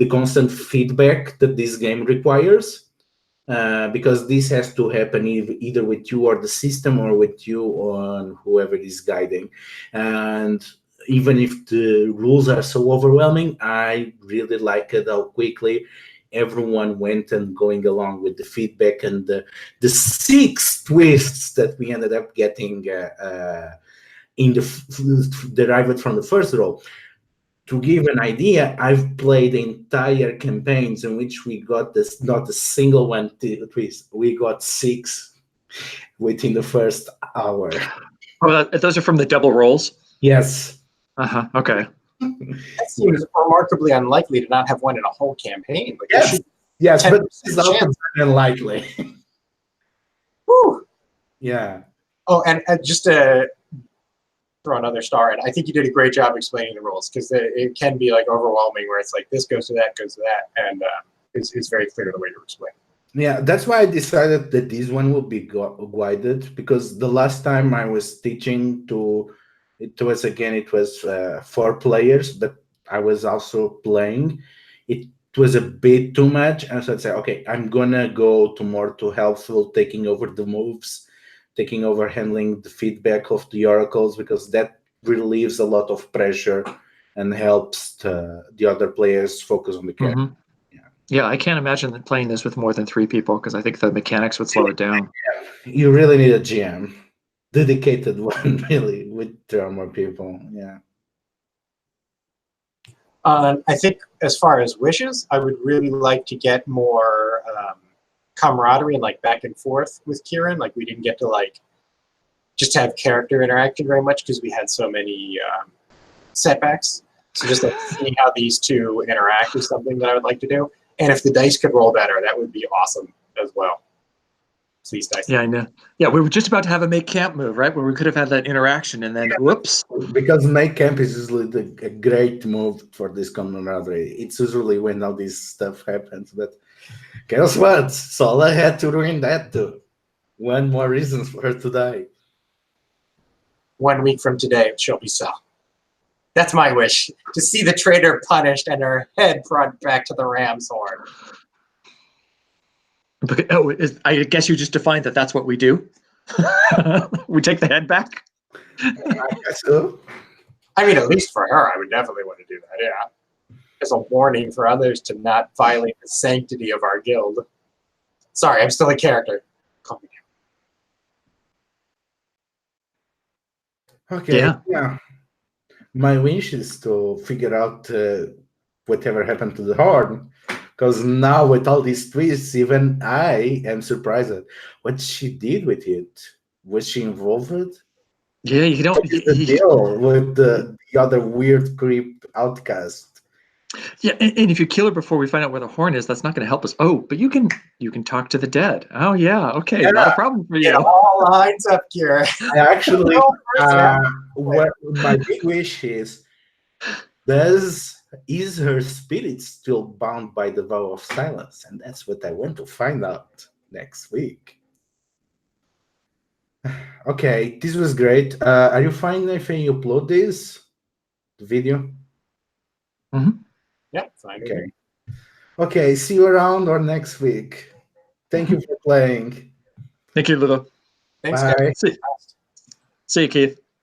constant feedback that this game requires, because this has to happen either with you or the system, or with you on whoever is guiding. And even if the rules are so overwhelming, I really like it how quickly everyone went and going along with the feedback, and the 6 twists that we ended up getting in derived from the first roll. to give an idea, I've played entire campaigns in which we got this not a single one twist. We got 6 within the first hour. Oh, those are from the double rolls? Yes. Uh-huh, okay. That seems remarkably unlikely to not have one in a whole campaign. Like, Yes, yes, but it's also chance. very unlikely. Whew. Yeah. Oh, and just to throw another star in, I think you did a great job explaining the rules, because it can be like overwhelming where it's like this goes to that, goes to that, and it's very clear the way you explain it. Yeah, that's why I decided that this one will be guided, because the last time I was teaching it was 4 players, but I was also playing. It was a bit too much, and so I'd say, okay, I'm gonna go to helpful, taking over the moves, taking over handling the feedback of the oracles, because that relieves a lot of pressure and helps the other players focus on the character. Mm-hmm. Yeah, I can't imagine playing this with more than 3 people, because I think the mechanics would slow it down. You really need a GM, dedicated one, really, with 3 or more people. Yeah. I think as far as wishes, I would really like to get more camaraderie and like back and forth with Keiran. Like, we didn't get to like just have character interaction very much because we had so many setbacks. So just like seeing how these two interact is something that I would like to do. And if the dice could roll better, that would be awesome as well. Please, dice. Yeah, I know. Yeah, we were just about to have a make camp move, right? Where we could have had that interaction, and then whoops. Because make camp is usually a great move for this camaraderie. It's usually when all this stuff happens. But guess what? Sola had to ruin that too. One more reason for her to die. 1 week from today, she'll be so. That's my wish, to see the traitor punished and her head brought back to the ram's horn. Oh, I guess you just defined that that's what we do? We take the head back? I guess so. I mean, at least for her, I would definitely want to do that, yeah. As a warning for others to not violate the sanctity of our guild. Sorry, I'm still a character. Calm me down. Okay, yeah. My wish is to figure out whatever happened to the horn, because now with all these twists, even I am surprised at what she did with it. Was she involved? Yeah, you don't. What is the deal with the other weird creep outcast? Yeah, and if you kill her before we find out where the horn is, that's not going to help us. Oh, but you can talk to the dead. Oh yeah, okay, not a problem for you. It all lines up here. I actually, what my big wish is her spirit still bound by the vow of silence? And that's what I want to find out next week. Okay, this was great. Are you fine if I upload the video? Mm-hmm. Yeah, fine. Okay. Okay, see you around or next week. Thank you for playing. Thank you, Ludo. Thanks, Bye. guys. See you, Keith.